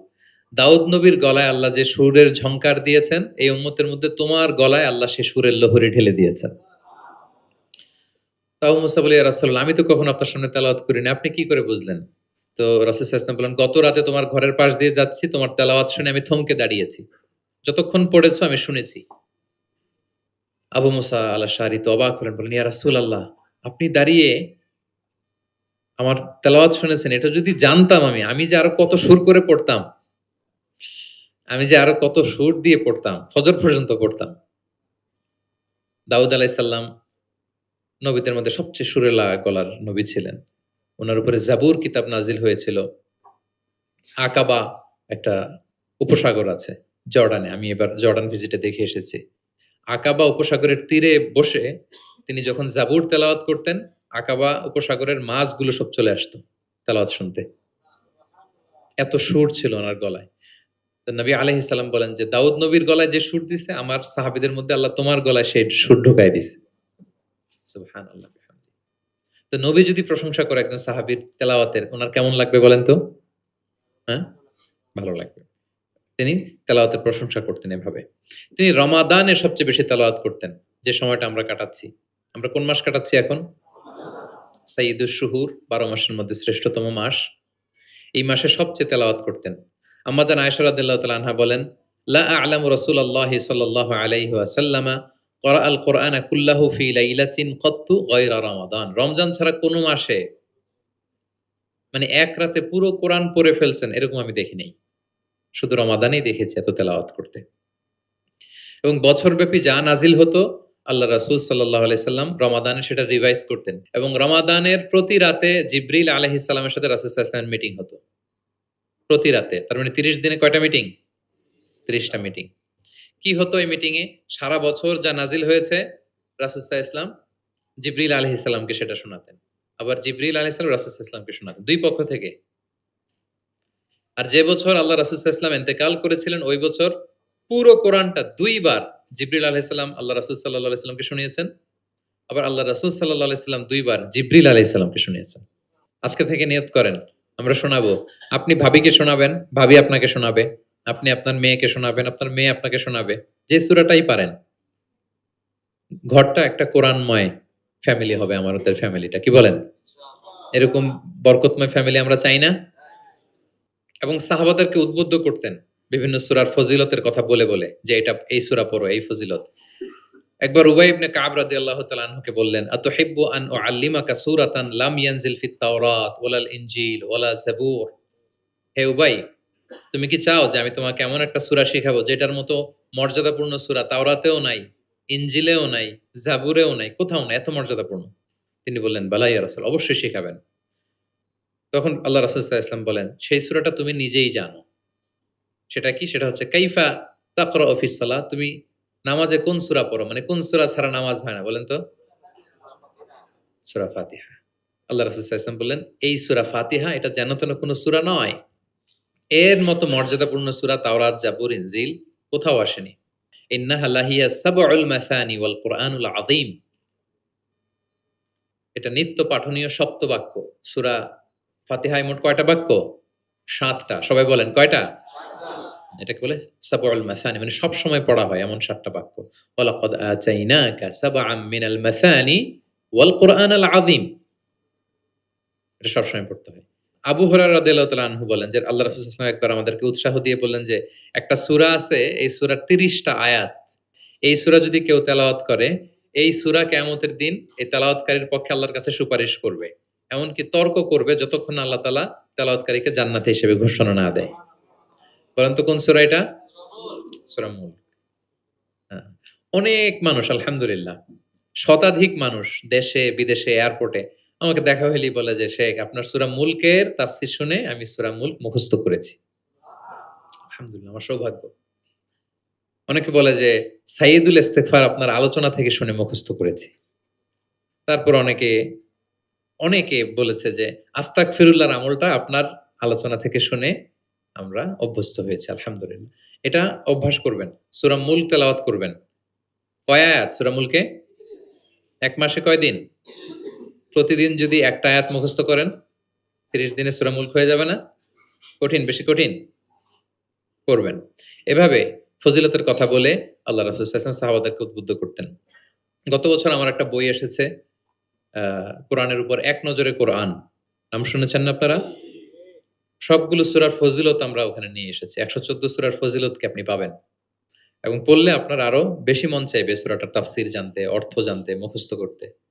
দাউদ নবীর গলায় আল্লাহ যে সুরের ঝংকার দিয়েছেন, এই উম্মতের মধ্যে তোমার গলায় আল্লাহ সে সুরের লহরী ঢেলে দিয়েছেন। তাও মুসা বলে, ইয়া রাসূলুল্লাহ আমি তো কখনো আপনার সামনে তেলাওয়াত করিনি, আপনি কি করে বুঝলেন? তো রাসূল সাল্লাল্লাহু আলাইহি ওয়াসাল্লাম বললেন, গত রাতে তোমার ঘরের পাশ দিয়ে যাচ্ছি, তোমার তেলাওয়াত শুনে আমি থমকে দাঁড়িয়েছি, যতক্ষণ পড়েছো আমি শুনেছি। আবু মুসা আল আশআরী তো অবাক হলেন, বললেন ইয়া রাসূলুল্লাহ আপনি দাঁড়িয়ে আমার তেলাওয়াত শুনেছেন, এটা যদি জানতাম আমি যে আরো কত সুর করে পড়তাম, আমি যে আরো কত সুর দিয়ে পড়তাম, ফজর পর্যন্ত পড়তাম। দাউদ আলাইহিস সালাম নবীদের মধ্যে সবচেয়ে সুরেলা গলার নবী ছিলেন। ওনার উপরে জাবুর কিতাব নাজিল হয়েছিল। আকাবা একটা উপসাগর আছে জর্ডানে। আমি এবার জর্ডান ভিজিটে দেখে এসেছি। আকাবা উপসাগরের তীরে বসে তিনি যখন জাবুর তেলাওয়াত করতেন, আকাবা উপসাগরের মাছগুলো সব চলে আসতো তেলাওয়াত শুনতে। এত সুর ছিল ওনার গলায়। তো নবী আলাইহিস সালাম বলেন যে, "দাউদ নবীর গলায় যে সুর দিছে, আমার সাহাবীদের মধ্যে আল্লাহ তোমার গলায় সেই সুর ঢুকায় দিছে।" সুবহানাল্লাহ। তো নবী যদি প্রশংসা করে একজন সাহাবীর তেলাওয়াতের, ওনার কেমন লাগবে বলেন তো? হ্যাঁ? ভালো লাগবে। তিনি তেলাওয়াতের প্রশংসা করতেন এভাবে। তিনি রমাদানে সবচেয়ে বেশি তেলাওয়াত করতেন, যে সময়টা আমরা কাটাচ্ছি। আমরা কোন মাস কাটাচ্ছি এখন? সাইয়্যিদুশ শুহুর, ১২ মাসের মধ্যে শ্রেষ্ঠতম মাস। এই মাসে সবচেয়ে তেলাওয়াত করতেন। আম্মা জান আয়েশা রাদিয়াল্লাহু তাআলা আনহা বলেন, "লা আ'লামু রাসূলুল্লাহি সাল্লাল্লাহু আলাইহি ওয়াসাল্লামা ক্বারাআল কুরআনা কুল্লাহু ফি লাইলাতিন কাত্তু গায়রা রমাদান।" রমজান ছাড়া কোন মাসে মানে এক রাতে পুরো কোরআন পড়ে ফেলছেন এরকম আমি দেখি নাই। শুধু রমাদানেই দেখেছি এত তেলাওয়াত করতে। এবং বছরব্যাপী যা নাজিল হতো, আল্লাহ রাসূল সাল্লাল্লাহু আলাইহি সাল্লাম রমাদানে সেটা রিভাইজ করতেন। এবং রমাদানের প্রতি রাতে জিবরিল আলাইহিস সালামের সাথে রাসূল সাল্লাল্লাহু আলাইহি ওয়াসাল্লামের মিটিং হতো। প্রতি রাতে। তার মানে ৩০ দিনে কয়টা মিটিং? ৩০ টা মিটিং। কি হতো এই মিটিংয়ে? সারা বছর যা নাজিল হয়েছে, রাসূল সাল্লাল্লাহু আলাইহি ওয়াসাল্লাম জিবরিল আলাইহিস সালামকে সেটা শোনাতেন। আবার জিবরিল আলাইহিস সালাম রাসূল সাল্লাল্লাহু আলাইহি ওয়াসাল্লামকে শোনাতেন। ২ পক্ষ থেকে। আর যে বছর আল্লাহ রাসূল সাল্লাল্লাহু আলাইহি ওয়াসাল্লাম ইন্তেকাল করেছিলেন, ওই বছর পুরো কোরআনটা ২ বার জিবরিল আলাইহিস সালাম আল্লাহ রাসূল সাল্লাল্লাহু আলাইহি ওয়াসাল্লামকে শুনিয়েছেন। আবার আল্লাহ রাসূল সাল্লাল্লাহু আলাইহি ওয়াসাল্লাম ২ বার জিবরিল আলাইহিস সালামকে শুনিয়েছেন। আজকে থেকে নিয়ত করেন, আমরা শোনাবো। আপনি ভাবিকে শোনাবেন, ভাবি আপনাকে শোনাবে। আপনি আপনার মেয়েকে শোনাবেন, আপনার মেয়ে আপনাকে শোনাবে। যে সূরাটাই পারেন। ঘরটা একটা কোরআনময় ফ্যামিলি হবে আমাদের ফ্যামিলিটা। কি বলেন? এরকম বরকতময় ফ্যামিলি আমরা চাই না? এবং সাহাবাদেরকে উদ্বুদ্ধ করতেন বিভিন্ন সূরার ফজিলতের কথা বলে, বলে যে এটা এই সূরা পড়ো, এই ফজিলত। একবার উবাই ইবনে কাব রাদিয়াল্লাহু তাআলা আনহুকে বললেন, "আতুহিব্বু আন উআল্লিমাকা সূরাতান লাম ইয়ানজিল ফিত তাওরাত ওয়ালাল ইনজিল ওয়ালা জাবুর?" হে উবাই, তুমি কি চাও যে আমি তোমাকে এমন একটা সূরা শিখাবো যেটার মতো মর্যাদাপূর্ণ সূরা তাওরাতেও নাই, ইনজিলেও নাই, জাবুরেও নাই, কোথাও নাই, এত মর্যাদাপূর্ণ? তিনি বললেন, "বালা ইয়া রাসূল, অবশ্যই শিখাবেন।" তখন আল্লাহ রাসূল সাল্লাল্লাহু আলাইহি ওয়াসাল্লাম বলেন, "সেই সূরাটা তুমি নিজেই জানো। সেটা কি? সেটা হচ্ছে কাইফা তাকরাউ ফিস সালাহ, তুমি নামাজে কোন সূরা পড়ো? মানে কোন সূরা ছাড়া নামাজ হয় না বলেন তো?" সূরা ফাতিহা। আল্লাহ রাসূল সাল্লাল্লাহু আলাইহি ওয়াসাল্লাম বললেন, "এই সূরা ফাতিহা এটা যেন তেন কোন সূরা নয়। এর মতো মর্যাদাপূর্ণ সূরা তাওরাত, জাবুর, ইনজিল কোথাও আসেনি। ইন্নাহা লাহিয়া সাবউল মাসানি ওয়াল কুরআনুল আযীম।" এটা নিত্য পাঠনীয় সপ্তবাক্য। সূরা ফাতিহায় মোট কয়টা বাক্য? ৭ টা। সবাই বলেন কয়টা? এটাকে বলে সাবউল মাসানি, মানে সবসময় পড়া হয় এমন ৭ টা বাক্য। ওয়ালাকাদ আতাইনাকা সাবআম মিনাল মাসানি ওয়াল কুরআনাল আযীম। এটা সবসময় পড়তে হয়। আবু হুরায়রা রাদিয়াল্লাহু তাআলা আনহু বলেন যে আল্লাহ রাসূল সাল্লাল্লাহু আলাইহি ওয়াসাল্লাম একবার আমাদেরকে উৎসাহ দিয়ে বললেন যে একটা সূরা আছে, এই সূরার ৩০ টা আয়াত। এই সূরা যদি কেউ তেলাওয়াত করে, এই সূরা কিয়ামতের দিন এই তেলাওয়াতকারীর পক্ষে আল্লাহর কাছে সুপারিশ করবে। এমনকি তর্ক করবে যতক্ষণ না আল্লাহ তাআলা তেলাওয়াতকারীকে জান্নাতি হিসেবে ঘোষণা না দেয়। বলেন তো কোন সূরা এটা? সূরা মুলক। হ্যাঁ। অনেক মানুষ আলহামদুলিল্লাহ, শতাধিক মানুষ দেশে বিদেশে এয়ারপোর্টে আমাকে দেখা হইলেই বলে যে, "শেখ আপনার সূরা মুলকের তাফসীর শুনে আমি সূরা মুলক মুখস্থ করেছি।" আলহামদুলিল্লাহ, আমার সৌভাগ্য। অনেকে বলে যে, "সাইয়্যিদুল ইস্তিগফার আপনার আলোচনা থেকে শুনে মুখস্থ করেছি।" তারপর অনেকে বলেছে যে, আস্তাগফিরুল্লাহর আমলটা আপনার আলোচনা থেকে শুনে আমরা অভ্যস্ত হয়েছি আলহামদুলিল্লাহ। এটা অভ্যাস করবেন। সূরা মুলক তেলাওয়াত করবেন। কয় আয়াত সূরা মুলকে? ১ মাসে কয় দিন? প্রতিদিন যদি একটা আয়াত মুখস্থ করেন, ৩০ দিনে সূরা মুলক হয়ে যাবে না? কঠিন, বেশি কঠিন? করবেন। এভাবে ফজিলতের কথা বলে আল্লাহ রাসূল সাল্লাল্লাহু আলাইহি ওয়াসাল্লাম সাহাবাদেরকে উদ্বুদ্ধ করতেন। গত বছর আমার একটা বই এসেছে, আ কোরআনের উপর এক নজরে কোরআন। নাম শুনেছেন না আপনারা? সবগুলো সূরার ফজিলত আমরা ওখানে নিয়ে এসেছি। ১১৪ সূরার ফজিলতকে আপনি পাবেন। এবং পড়লে আপনার আরো বেশি মন চাইবে সূরাটার তাফসীর জানতে, অর্থ জানতে, মুখস্থ করতে।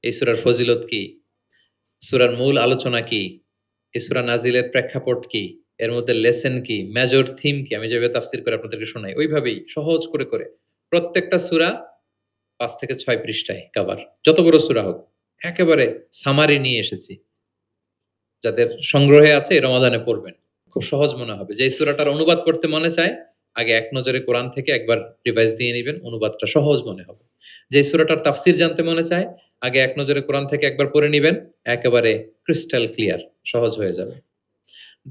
এই সূরার ফজিলত কি? সূরার মূল আলোচনা কি? এই সূরা নাজিলের প্রেক্ষাপট কি? এর মধ্যে লেসন কি? মেজর থিম কি? আমি যেভাবে তাফসীর করে আপনাদেরকে শোনাই, ওইভাবেই সহজ করে, করে প্রত্যেকটা সূরা 5 থেকে 6 পৃষ্ঠায় কভার, যত বড় সূরা হোক একেবারে সামারি নিয়ে এসেছি, যাদের সংগ্রহে আছে এই রমাদানে পড়বেন, খুব সহজ মনে হবে। যে সূরাটার অনুবাদ করতে মনে চায় আগে এক নজরে কোরআন থেকে একবার রিভাইজ দিয়ে নেবেন, অনুবাদটা সহজ মনে হবে। যে সূরাটার তাফসীর জানতে মনে চায় আগে এক নজরে কোরআন থেকে একবার পড়ে নিবেন, একেবারে ক্রিস্টাল ক্লিয়ার, সহজ হয়ে যাবে।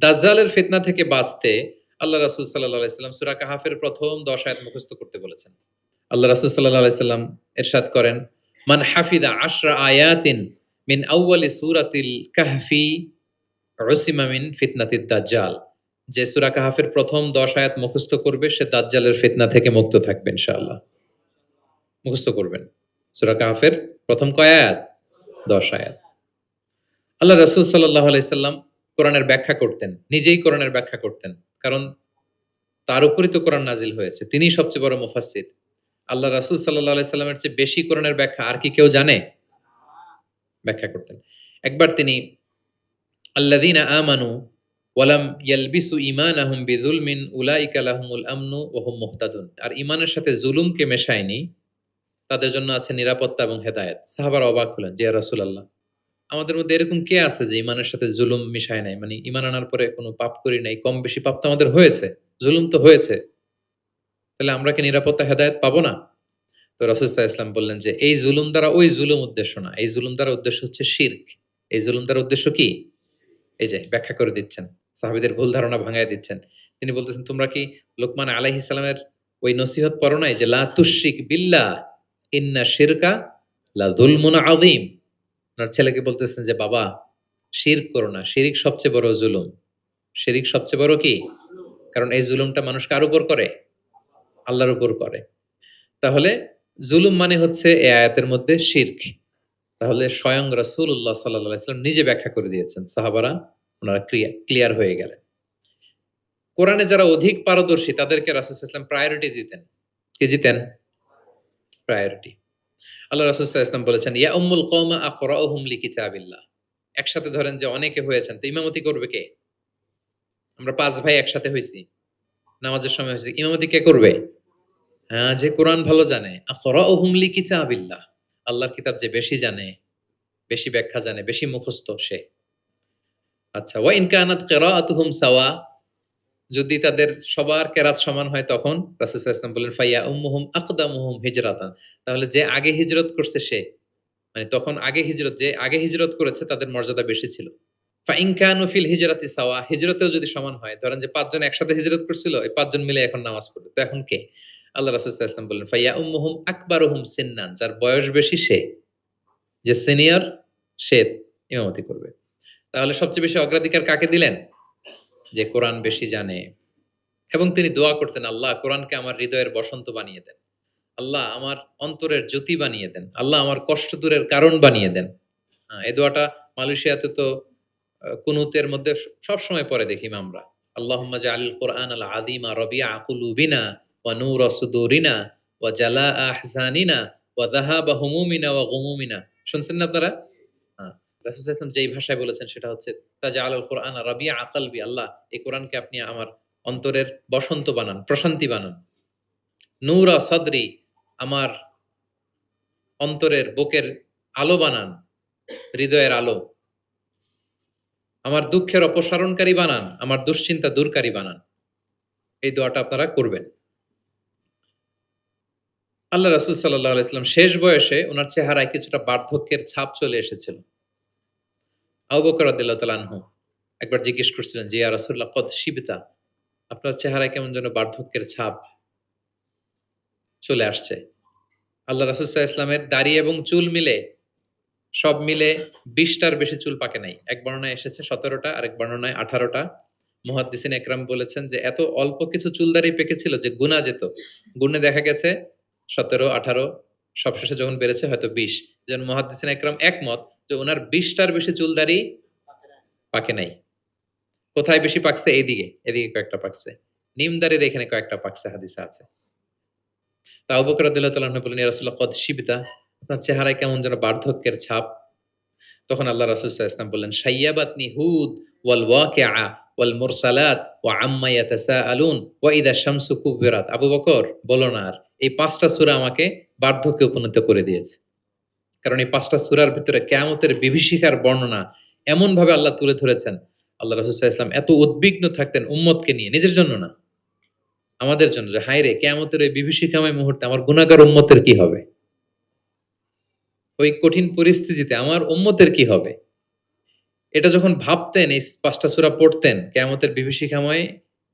দাজ্জালের ফিতনা থেকে বাঁচতে আল্লাহ রাসূল সাল্লাল্লাহু আলাইহি সাল্লাম সূরা কাহাফের প্রথম 10 আয়াত মুখস্থ করতে বলেছেন। আল্লাহ রাসূল সাল্লাল্লাহু আলাইহি সাল্লাম ইরশাদ করেন, মান হাফিদা 10 আয়াতিন মিন আউয়ালি সূরাতিল কাহফি উসিমা মিন ফিতনাতিদ দাজ্জাল। যে সূরা কাহাফের প্রথম 10 আয়াত মুখস্থ করবে সে দাজ্জালের ফিতনা থেকে মুক্ত থাকবে ইনশাআল্লাহ। মুখস্থ করবেন। সূরা কাহাফের প্রথম কয় আয়াত? 10 আয়াত। আল্লাহ রাসূল সাল্লাল্লাহু আলাইহি সাল্লাম কোরআনের ব্যাখ্যা করতেন, নিজেই কোরআনের ব্যাখ্যা করতেন, কারণ তার উপরই তো কোরআন নাজিল হয়েছে, তিনিই সবচেয়ে বড় মুফাসসির। আল্লাহ রাসূল সাল্লাল্লাহু আলাইহি সাল্লামের চেয়ে বেশি কোরআনের ব্যাখ্যা আর কি কেউ জানে? ব্যাখ্যা করতেন। একবার তিনি আল্লাযীনা আমানু ওয়া লাম ইয়ালবিসু ঈমানাহুম বিযুলমিন উলাইকা লাহুমুল আমনু ওয়া হুম মুহতাদুন। আর ঈমানের সাথে জুলুমকে মেশায়নি, তাদের জন্য আছে নিরাপত্তা এবং হেদায়েত। সাহাবারা অবাক হলেন যে ইয়া রাসূলুল্লাহ, আমাদের মধ্যে এরকম কে আছে যে ঈমানের সাথে জুলুম মিশায় নাই? মানে ঈমান আনার পরে কোনো পাপ করি নাই, কম বেশি পাপ তো আমাদের হয়েছে, জুলুম তো হয়েছে। তাহলে আমরা কি নিরাপত্তা হেদায়েত পাবো না? তো রাসূল সাল্লাল্লাহু আলাইহি ওয়াসাল্লাম বললেন যে এই জুলুম দ্বারা ওই জুলুম উদ্দেশ্য না। এই জুলুম দ্বারা উদ্দেশ্য হচ্ছে শিরক। এই জুলুম দ্বারা উদ্দেশ্য কি? এই যে ব্যাখ্যা করে দিচ্ছেন। সাহাবীদের ভুল ধারণা ভাঙায় দিচ্ছেন। তিনি বলতেছেন, তোমরা কি লোকমান আলাইহিস সালামের ওই নসিহত পড়ো নাই যে লা তুশরিক বিল্লাহ ইন্না শিরকা লা যুলমুন আযীম। ওনার ছেলেকে বলতেছেন যে বাবা শিরক করো না, শিরিক সবচেয়ে বড় জুলুম। শিরিক সবচেয়ে বড় কি? কারণ এই জুলুমটা মানুষ কার উপর করে? আল্লাহর উপর করে। তাহলে জুলুম মানে হচ্ছে এই আয়াতের মধ্যে শিরক। তাহলে স্বয়ং রাসূলুল্লাহ সাল্লাল্লাহু আলাইহি ওয়াসাল্লাম নিজে ব্যাখ্যা করে দিয়েছেন। সাহাবারা ওনারা ক্লিয়ার হয়ে গেলেন। কোরআনে যারা অধিক পারদর্শী তাদেরকে রাসূল সাল্লাল্লাহু আলাইহি ওয়াসাল্লাম প্রায়োরিটি দিতেন। কি দিতেন? প্রায়োরিটি। আল্লাহ রাসূল সাল্লাল্লাহু আলাইহি ওয়াসাল্লাম বলেছেন, ইয়া উম্মুল কওমা আকরাউহুম লিকিতাবিল্লাহ। একসাথে ধরেন যে অনেকে হয়েছেন, তো ইমামতি করবে কে? আমরা 5 ভাই একসাথে হইছি। নামাজের সময় হইছে। ইমামতি কে করবে? হ্যাঁ, যে কোরআন ভালো জানে। আকরাউহুম লিকিতাবিল্লাহ। আল্লাহর কিতাব যে বেশি জানে, বেশি ব্যাখ্যা জানে, বেশি মুখস্থ সে। আচ্ছা, ওয়া ইন কানাত কিরাআতুহুম সাওয়া, যদি তাদের সবার কেরাত সমান হয় তখন রাসূল সাল্লাল্লাহু আলাইহি ওয়াসাল্লাম বললেন ফাইয়া উম্মুহুম আকদামুহুম হিজরাতান। তাহলে যে আগে হিজরত করছে সে, মানে তখন আগে হিজরত, যে আগে হিজরত করেছে তাদের মর্যাদা বেশি ছিল। ফা ইন কানু ফিল হিজরাতি সাওয়া, হিজরতেও যদি সমান হয়, ধরেন যে 5 জন একসাথে হিজরত করছিল, এই 5 জন মিলে এখন নামাজ পড়বে, তো এখন কে? আল্লাহ রাসূল সাল্লাল্লাহু আলাইহি ওয়াসাল্লাম বললেন ফাইয়া উম্মুহুম আকবারুহুম সিন্নান, যার বয়স বেশি সে, যে সিনিয়র সে ইমামতি করবে। তাহলে সবচেয়ে বেশি অগ্রাধিকার কাকে দিলেন? যে কোরআন বেশি জানে। এবং তিনি দোয়া করতেন, আল্লাহ কোরআনকে আমার হৃদয়ের বসন্ত বানিয়ে দেন, আল্লাহ আমার অন্তরের জ্যোতি বানিয়ে দেন, আল্লাহ আমার কষ্ট দূরের কারণ বানিয়ে দেন। এই দোয়াটা মালয়েশিয়াতে তো কুনুতের মধ্যে সবসময় পরে দেখি আমরা, আল্লাহুম্মা জাআলিল কোরআন আল আযীমা রবিআ কুলুবিনা ওয়া নূরা সুদুরিনা ওয়া জালাআ আহজানিনা ওয়া যাহাবা হুমুমিনা ওয়া গুমুমিনা। শুনছেন না আপনারা? হ্যাঁ, রাসূল সাল্লাল্লাহু আলাইহি ওয়াসাল্লাম যেই ভাষায় বলেছেন সেটা হচ্ছে তাজআলুল কোরআন রাবিআ কলবি, আল্লাহ এই কোরআনকে আপনি আমার অন্তরের বসন্ত বানান, প্রশান্তি বানান। নূরা সদরি, আমার অন্তরের বুকের আলো বানান, হৃদয়ের আলো। আমার দুঃখের অপসারণকারী বানান, আমার দুশ্চিন্তা দূরকারী বানান। এই দোয়াটা আপনারা করবেন। আল্লাহ রাসূল সাল্লাল্লাহু আলাইহি ওয়াসাল্লাম শেষ বয়সে উনার চেহারায় কিছুটা বার্ধক্যের ছাপ চলে এসেছিল। আবু বকর রাদিয়াল্লাহু তাআলা আনহু একবার জিজ্ঞেস করছিলেন যে ইয়া রাসূলুল্লাহ কদ শিবতা, আপনার চেহারায় কেমন যেন বার্ধক্যের ছাপ চলে আসছে। আল্লাহ রাসূল সাল্লাল্লাহু আলাইহি ওয়াসাল্লামের দাড়ি এবং চুল মিলে, সব মিলে 20টার বেশি চুল পাকে নাই। এক বর্ণনায় এসেছে 17টা, আরেক বর্ণনায় 18টা। মুহাদ্দিসিন একরাম বলেছেন যে এত অল্প কিছু চুল দাড়ি পেকেছিল যে গুনা যেত। গুণে দেখা গেছে 17, 18, সবশেষে যখন বেড়েছে হয়তো 20। যেন মুহাদ্দিসিন একরাম একমত যে উনার 20টার বেশি চুল দাড়ি পাকে নাই। কোথায় বেশি পাকছে? এইদিকে, এদিকে কয়েকটা পাকছে। নিম দাড়ির এখানে কয়েকটা পাকছে, হাদিসে আছে। তা আবু বকর রাদিয়াল্লাহু তাআলা আনহু বললেন, ইয়া রাসূলুল্লাহ কদ শিবতা, আপনার চেহারায় কেমন যেন বার্ধক্যের ছাপ। তখন আল্লাহ রাসূল সাল্লাল্লাহু আলাইহি ওয়াসাল্লাম বললেন, শাইয়াবাতনি হুদ ওয়াল ওয়াকিআ ওয়াল মুরসালাত ওয়া আম্মা ইয়াতাসাআলুন ওয়া ইযা শামসু কুবিরাত। আবু বকর বলো না আর, এই 5টা সূরা আমাকে বার্ধক্যে উপনীত করে দিয়েছে। কারণ এই ৫টা সূরার ভিতরে কিয়ামতের বিভীষিকার বর্ণনা এমনভাবে আল্লাহ তুলে ধরেছেন, আল্লাহ রাসূল সাল্লাল্লাহু আলাইহি ওয়াসাল্লাম এত উদ্বিগ্ন থাকতেন উম্মতকে নিয়ে, নিজের জন্য না, আমাদের জন্য, যে হায়রে কিয়ামতের ওই বিভীষিকাময় মুহূর্তে আমার গুনাহগার উম্মতের কি হবে? ওই কঠিন পরিস্থিতিতে আমার উম্মতের কি হবে? এটা যখন ভাবতেন, এই ৫টা সূরা পড়তেন, কিয়ামতের বিভীষিকাময়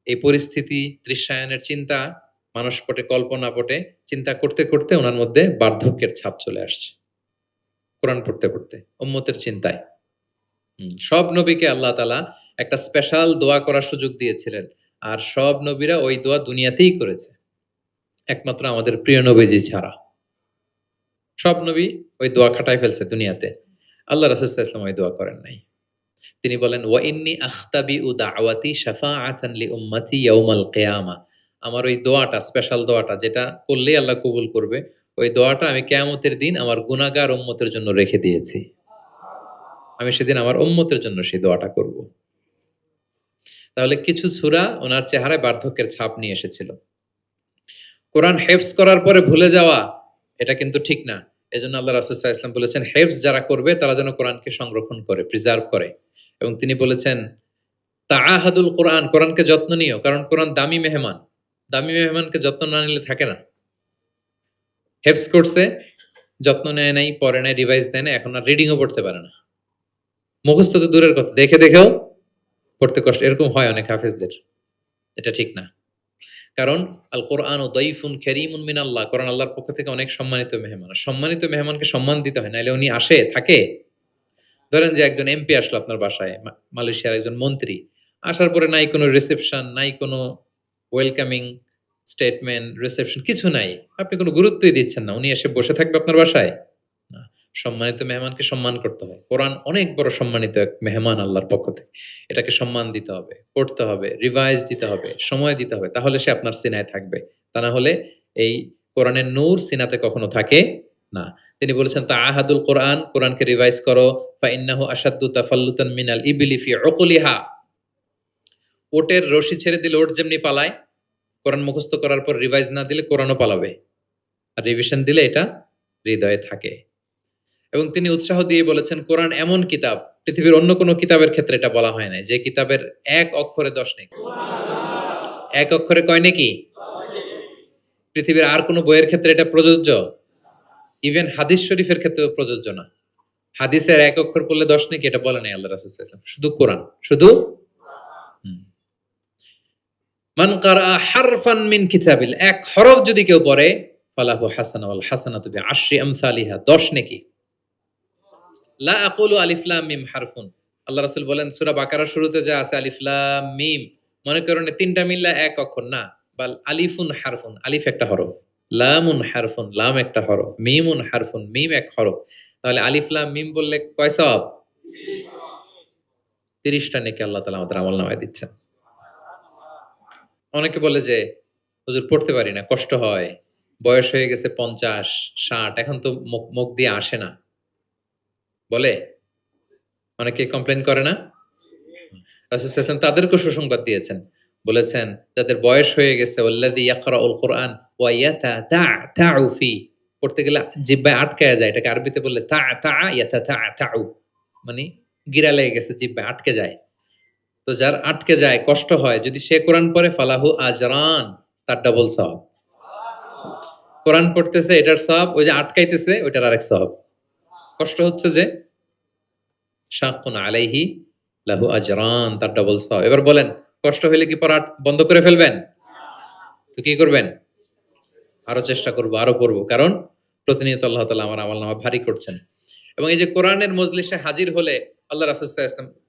এই পরিস্থিতি, দৃশ্যায়নের চিন্তা, মানসপটে কল্পনাপটে চিন্তা করতে, করতে উনার মধ্যে বার্ধক্যের ছাপ চলে আসছে। কোরআন পড়তে, পড়তে উম্মতের চিন্তায়। সব নবীকে আল্লাহ তাআলা একটা স্পেশাল দোয়া করার সুযোগ দিয়েছিলেন। আর সব নবীরা ওই দোয়া দুনিয়াতেই করেছে। একমাত্র আমাদের প্রিয় নবীজি ছাড়া। সব নবী ওই দোয়া খাটায় ফেলছে দুনিয়াতে। আল্লাহ রাসূল সাল্লাল্লাহু আলাইহি ওয়াসাল্লাম ওই দোয়া করেন নাই। তিনি বলেন, ওয়া ইন্নী আখতাবিউ দাওয়াতি শাফাআতান লি উম্মতি ইয়াউমাল কিয়ামা। আমার ওই দোয়াটা, স্পেশাল দোয়াটা, যেটা করলেই আল্লাহ কবুল করবে, ওই দোয়াটা আমি কিয়ামতের দিন আমার গুনাহগার উম্মতের জন্য রেখে দিয়েছি। আমি সেদিন আমার উম্মতের জন্য সেই দোয়াটা করব। তাহলে কিছু সূরা ওনার চেহারায় বার্ধক্যের ছাপ নিয়ে এসেছিল। কোরআন হেফজ করার পরে ভুলে যাওয়া, এটা কিন্তু ঠিক না। এজন্য আল্লাহ রাসূল সাল্লাল্লাহু আলাইহি ওয়াসাল্লাম বলেছেন, হেফজ যারা করবে তারা যেন কোরআনকে সংরক্ষণ করে, প্রিজার্ভ করে। এবং তিনি বলেছেন, তাআহাদুল কোরআন, কোরআনকে যত্ন নিও, কারণ কোরআন দামি মেহমান। দামি মেহমানকে যত্ন না নিলে থাকে না। হেফজ করছে, যত্ন নেয় নাই, পড়ে নাই, রিভাইজ দেয় না, এখন আর রিডিংও পড়তে পারে না। মুখস্থ তো দূরের কথা, দেখে দেখেও পড়তে কষ্ট। এরকম হয় অনেক হাফেজদের। এটা ঠিক না। কারণ আল কোরআন দাইফুন কারীমুন মিনাল্লাহ, কোরআন আল্লাহর পক্ষ থেকে অনেক সম্মানিত মেহমান। সম্মানিত মেহমানকে সম্মান দিতে হয়, নাইলে উনি আসে থাকে। ধরেন যে একজন এমপি আসলো আপনার বাসায়, মালয়েশিয়ার একজন মন্ত্রী, আসার পরে নাই কোনো রিসেপশন, নাই কোনো ওয়েলকামিং স্টেটমেন্ট, রিসেপশন কিছু নাই, আপনি কোনো গুরুত্বই দিচ্ছেন না, উনি এসে বসে থাকবে আপনার বাসায়? না। সম্মানিত মেহমানকে সম্মান করতে হয়। কোরআন অনেক বড় সম্মানিত এক মেহমান আল্লাহর পক্ষ থেকে। এটাকে সম্মান দিতে হবে, পড়তে হবে, রিভাইজ দিতে হবে, সময় দিতে হবে, তাহলে সে আপনার সিনায় থাকবে। তা না হলে এই কোরআনের নূর সিনাতে কখনো থাকে না। তিনি বলেছেন, তাআহাদুল কোরআন, কোরআনকে রিভাইজ করো, ফা ইন্নাহু আশাদ্দু তাফাল্লুতান মিনাল ইবলি ফি উকুলিহা। ওটের রশি ছেড়ে দিলে ওট যেমনি পালায়, কোরআন মুখস্থ করার পর রিভাইজ না দিলে কোরআনও পালাবে। আর রিভিশন দিলে এটা হৃদয়ে থাকে। এবং তিনি উৎসাহ দিয়ে বলেছেন, কোরআন এমন কিতাব, পৃথিবীর অন্য কোনো কিতাবের ক্ষেত্রে এটা বলা হয় নাই, যে কিতাবের এক অক্ষরে 10 নেকি। এক অক্ষরে কয় নেকি? পৃথিবীর আর কোনো বইয়ের ক্ষেত্রে এটা প্রযোজ্য? ইভেন হাদিস শরীফের ক্ষেত্রেও প্রযোজ্য না। হাদিসের এক অক্ষর পড়লে 10 নেকি, এটা বলে নাই আল্লাহ রাসূল সাল্লাল্লাহু আলাইহি ওয়াসাল্লাম। শুধু কোরআন, শুধু মান কারা হারফান মিন কিতাবিল, এক হরফ যদি কেউ পড়ে, ফালাহু হাসানা ওয়াল হাসানাতু বিআশরি আমসালিহা, 10 নেকি। লা আকুলু আলিফ লাম মিম হারফুন। আল্লাহ রাসূল বলেন, সূরা বাকারার শুরুতে যা আছে আলিফ লাম মিম, মনে করেন তিনটা মিললে এক অক্ষর না, বাল আলিফুন হারফুন, আলিফ একটা হরফ, লামুন হারফুন, লাম একটা হরফ, মিমুন হারফুন, মিম এক হরফ। তাহলে আলিফ লাম মিম বললে কয় সওয়াব? 30টা নেকি আল্লাহ তাআলা আমাদের আমলনামায় দিচ্ছেন। অনেকে বলে যে, হুজুর পড়তে পারি না, কষ্ট হয়, বয়স হয়ে গেছে 50, 60, এখন তো মুখ দিয়ে আসে না, বলে? অনেকে কমপ্লেইন করে না? রাসূল সাল্লাল্লাহু আলাইহি ওয়াসাল্লাম তাদেরকেও সুসংবাদ দিয়েছেন। বলেছেন, যাদের বয়স হয়ে গেছে, ওয়াল্লাযী ইয়াকরাউল কুরআন ওয়া ইয়াতাতা'তাউ ফি, পড়তে গেলে জিহ্বায় আটকায়া যায়, এটাকে আরবিতে বললে ইয়াতাতা'তাউ, মানে গিরা লেগে গেছে, জিহ্বায় আটকে যায়। তো যার আটকে যায়, কষ্ট হয়, যদি সে কোরআন পড়ে, ফালাহু আজরান, তার ডাবল সওয়াব। কোরআন পড়তেছে এটার সওয়াব, ওই যে আটকাইতেছে ওইটার আরেক সওয়াব। কষ্ট হচ্ছে যে, শাক্কুন আলাইহি লাহু আজরান, তার ডাবল সওয়াব। এবার বলেন, কষ্ট হইলে কি পড়া বন্ধ করে ফেলবেন? তো কি করবেন? আরো চেষ্টা করব, আরো পড়বো, কারণ প্রতিনিয়ত আল্লাহ তাআলা আমার আমলনামা ভারী করছেন। এবং এই যে কোরআনের মজলিসে হাজির হলে, আল্লাহ রাসূল সাল্লাল্লাহু আলাইহি ওয়াসাল্লাম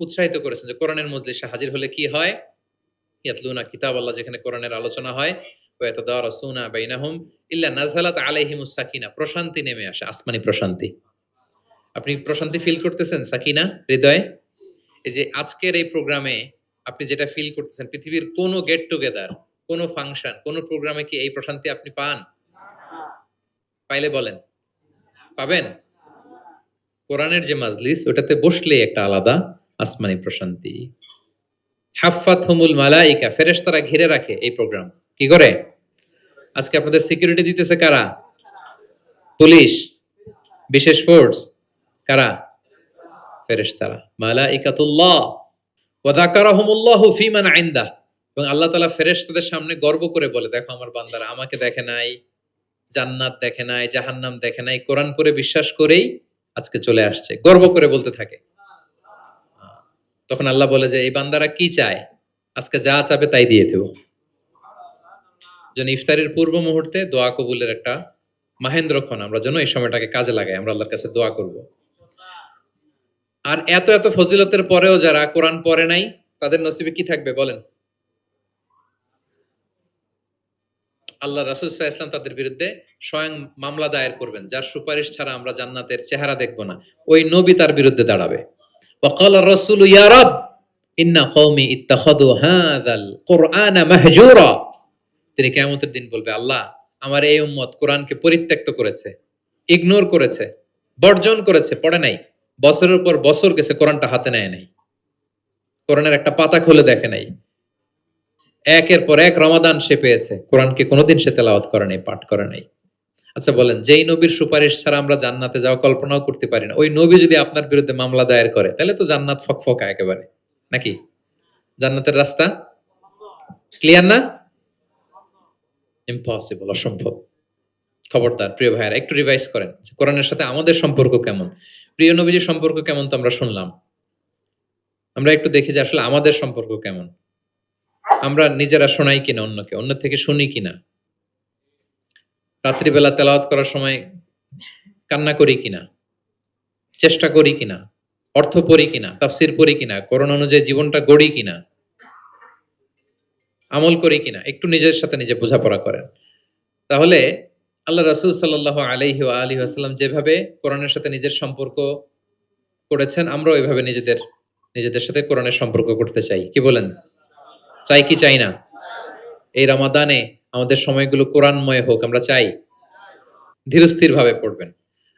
উৎসাহিত করেছেন যে কোরআনের মজলিসে হাজির হলে কি হয়? ইয়াতলুনা কিতাবাল্লাহ, যেখানে কোরআনের আলোচনা হয়, ওয়া ইয়াতাদারাসুনা বাইনাহুম ইল্লা নাযালাত আলাইহিমুস সাকিনা, প্রশান্তি নেমে আসে, আসমানি প্রশান্তি। আপনি প্রশান্তি ফিল করতেছেন? সাকিনা হৃদয়ে? এই যে আজকের এই প্রোগ্রামে আপনি যেটা ফিল করতেছেন, পৃথিবীর কোনো গেট টুগেদার, কোনো ফাংশন, কোনো প্রোগ্রামে কি এই প্রশান্তি আপনি পান? পাইলে বলেন। পাবেন? কোরআনের যে মাজলিস, ওটাতে বসলেই একটা আলাদা আসমানি প্রশান্তি। হাফফাতহুমুল মালাইকা, ফেরেশতারা ঘিরে রাখে এই প্রোগ্রাম। কি করে? আজকে আপনাদের সিকিউরিটি দিতেছে কারা? পুলিশ, বিশেষ ফোর্স, কারা? ফেরেশতারা, মালাইকাতুল্লাহ, ওয়া যাকারাহুমুল্লাহু ফীমান ইনদাহ, এবং আল্লাহ তাআলা ফেরেশতাদের সামনে গর্ব করে বলে, দেখো আমার বান্দারা আমাকে দেখে নাই, জান্নাত দেখে নাই, জাহান্নাম দেখে নাই, কোরআন পড়ে বিশ্বাস করেই আজকে চলে আসছে, গর্ব করে বলতে থাকে। তখন আল্লাহ বলে যে এই বান্দারা কি চায়, আজকে যা চাবে তাই দিয়ে দেব। যেন ইফতারের পূর্ব মুহূর্তে দোয়া কবুলের একটা মাহেন্দ্রক্ষণ, আমরা যেন এই সময়টাকে কাজে লাগাই, আমরা আল্লাহর কাছে দোয়া করব। আর এত এত ফজিলতের পরেও যারা কোরআন পড়ে নাই, তাদের নসিবে কি থাকবে বলেন? আল্লাহ রাসূল সাল্লাল্লাহু আলাইহি ওয়াসাল্লাম তাদের বিরুদ্ধে স্বয়ং মামলা দায়ের করবেন, যার সুপারিশ ছাড়া আমরা জান্নাতের চেহারা দেখব না। ওই নবী তার বিরুদ্ধে দাঁড়াবে। ওয়াকাল রাসূল ইয়া রাব ইন্না কওমি ইত্তাখাযু হাযাল কুরআনা মাহজুরা। তিনি কিয়ামতের দিন বলবে, আল্লাহ আমার এই উম্মত কোরআনকে পরিত্যক্ত করেছে, ইগনোর করেছে, বর্জন করেছে, পড়ে নাই। বছরের পর বছর গেছে, কোরআনটা হাতে নেয় নাই, কোরআনের একটা পাতা খুলে দেখে নাই। একের পর এক রমাদান সে পেয়েছে, কোরআনকে কোনোদিন সে তেলাওয়াত করে নাই, পাঠ করে নাই। আচ্ছা বলেন, যেই নবীর সুপারিশ ছাড়া আমরা জান্নাতে যাওয়া কল্পনাও করতে পারি না, ওই নবী যদি আপনার বিরুদ্ধে মামলা দায়ের করে, তাহলে তো জান্নাত ফকফকা একেবারে, নাকি? জান্নাতের রাস্তা ক্লিয়ার না? ইম্পসিবল, অসম্ভব। খবরদার প্রিয় ভাইয়েরা, একটু রিভাইজ করেন কোরআনের সাথে আমাদের সম্পর্ক কেমন, প্রিয় নবীজির সম্পর্ক কেমন তো আমরা শুনলাম। আমরা একটু দেখি যে আসলে আমাদের সম্পর্ক কেমন। আমরা নিজেরা শোনাই কিনা অন্যকে, অন্য থেকে শুনি কিনা, রাত্রিবেলা তেলাওয়াত করার সময় কান্না করি কিনা, চেষ্টা করি কিনা, অর্থ পড়ি কিনা, তাফসির পড়ি কিনা, কোরআন অনুযায়ী জীবনটা গড়ি কিনা, আমল করি কিনা, একটু নিজের সাথে নিজে বোঝাপড়া করেন। তাহলে আল্লাহ রাসূল সাল্লাল্লাহু আলাইহি ওয়া আলিহি ওয়াসাল্লাম যেভাবে কোরআনের সাথে নিজের সম্পর্ক করেছেন, আমরাও এইভাবে নিজেদের সাথে কোরআনের সম্পর্ক করতে চাই। কি বলেন? চাই কি চাই না? এই রমাদানে আমাদের সময়গুলো কোরআনময় হোক, আমরা চাই। ধীরস্থির ভাবে পড়বেন।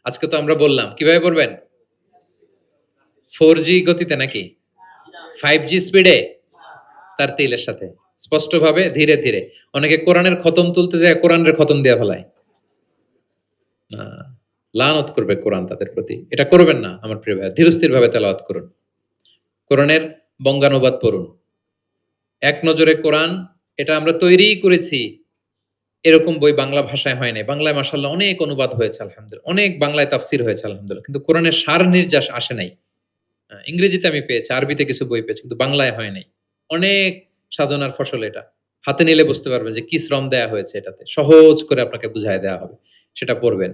আজকে তো আমরা বললাম কিভাবে পড়বেন? 4G গতিতে নাকি 5G স্পিডে, তার তিলের সাথে স্পষ্টভাবে ধীরে ধীরে। অনেকে কোরআনের খতম তুলতে যায়, কোরআনের খতম দিয়ে ফেলায়, লানত করবে কোরআন তাদের প্রতি। এটা করবেন না আমার প্রিয় ভাই, ধীরস্থির ভাবে তেলাওয়াত করুন, কোরআনের বঙ্গানুবাদ পড়ুন। এক নজরে কোরআন, এটা আমরা তৈরি করেছি, এরকম বই বাংলা ভাষায় হয় নাই। বাংলায় মাশাআল্লাহ অনেক অনুবাদ হয়েছে আলহামদুলিল্লাহ, অনেক বাংলায় তাফসির হয়েছে আলহামদুলিল্লাহ, কিন্তু কোরআনের সার নির্যাস আসে নাই। ইংরেজিতে আমি পেয়েছি, আরবিতে কিছু বই পেয়েছি, কিন্তু বাংলায় হয় নাই। অনেক সাধনার ফসল এটা, হাতে নিলে বুঝতে পারবেন যে কি শ্রম দেয়া হয়েছে এটাতে, সহজ করে আপনাকে বুঝায় দেওয়া হবে, সেটা পড়বেন।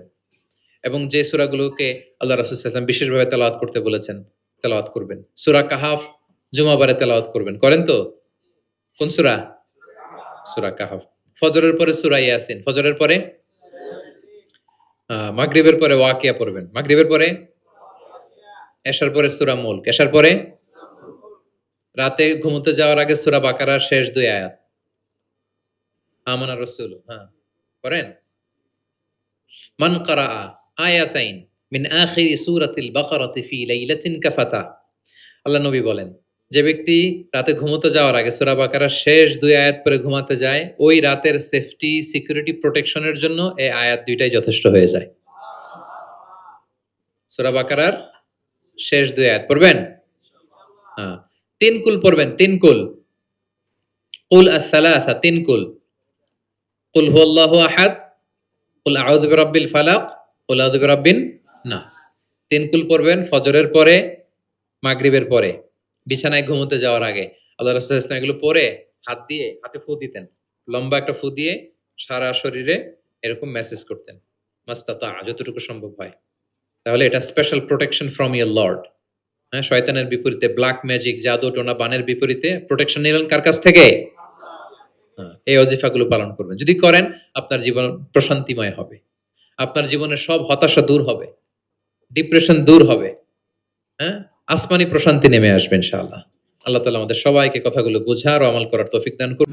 এবং যে সূরাগুলোকে আল্লাহ রাসূল সাল্লাল্লাহু আলাইহি ওয়াসাল্লাম বিশেষভাবে তেলাওয়াত করতে বলেছেন, তেলাওয়াত করবেন। সূরা কাহাফ জুমাবারে তেলাওয়াত করবেন, করেন তো? কোন সূরা? সূরা কাহাফ। ফজরের পরে সূরা ইয়াসিন, ফজরের পরে মাগরিবের পরে ওয়াকিয়া পড়বেন, মাগরিবের পরে এশার পরে সূরা মুলক, এশার পরে রাতে ঘুমোতে যাওয়ার আগে সূরা বাকারার শেষ 2 আয়াত, আমানা রাসূল, করেন। মান ক্বারাআ আয়াতাইন মিন আখিরি সূরাতিল বাকারাতি ফি লাইলাতিন কাফাতা। আল্লাহ নবী বলেন, যে ব্যক্তি রাতে ঘুমোতে যাওয়ার আগে সূরা বাকারার শেষ 2 আয়াত পরে ঘুমাতে যায়, ওই রাতের সেফটি, সিকিউরিটি, প্রোটেকশনের জন্য এই আয়াত দুইটাই যথেষ্ট হয়ে যায়। সূরা বাকারার শেষ 2 আয়াত পড়বেন। 3 কুল পড়বেন, 3 কুল। কুল আস-সালাসা, 3 কুল। কুল হুয়াল্লাহু আহাদ, কুল আউযু বিরাব্বিল ফালাক, কুল আউযু বিরাব্বিন নাস। 3 কুল পড়বেন ফজরের পরে, মাগরিবের পরে, বিছানায় ঘুমোতে যাওয়ার আগে। আল্লাহ রাসূল সাল্লাল্লাহু আলাইহি ওয়াসাল্লাম এগুলো পরে হাতে ফু দিতেন, লম্বা একটা ফু দিয়ে সারা শরীরে এরকম মেসেজ করতেন, মাস্তাতা, যতটুকু সম্ভব হয়। তাহলে এটা special protection from your Lord. শয়তানের বিপরীতে, ব্ল্যাক ম্যাজিক, জাদু টোনা বানের বিপরীতে প্রোটেকশন নিলেন কার কাছ থেকে? এই ওজিফাগুলো পালন করবেন। যদি করেন, আপনার জীবন প্রশান্তিময় হবে, আপনার জীবনের সব হতাশা দূর হবে, ডিপ্রেশন দূর হবে, আসমানি প্রশান্তি নেমে আসবে ইনশাআল্লাহ। আল্লাহ তাআলা আমাদের সবাইকে কথাগুলো বোঝার ও আমল করার তৌফিক দান করুন।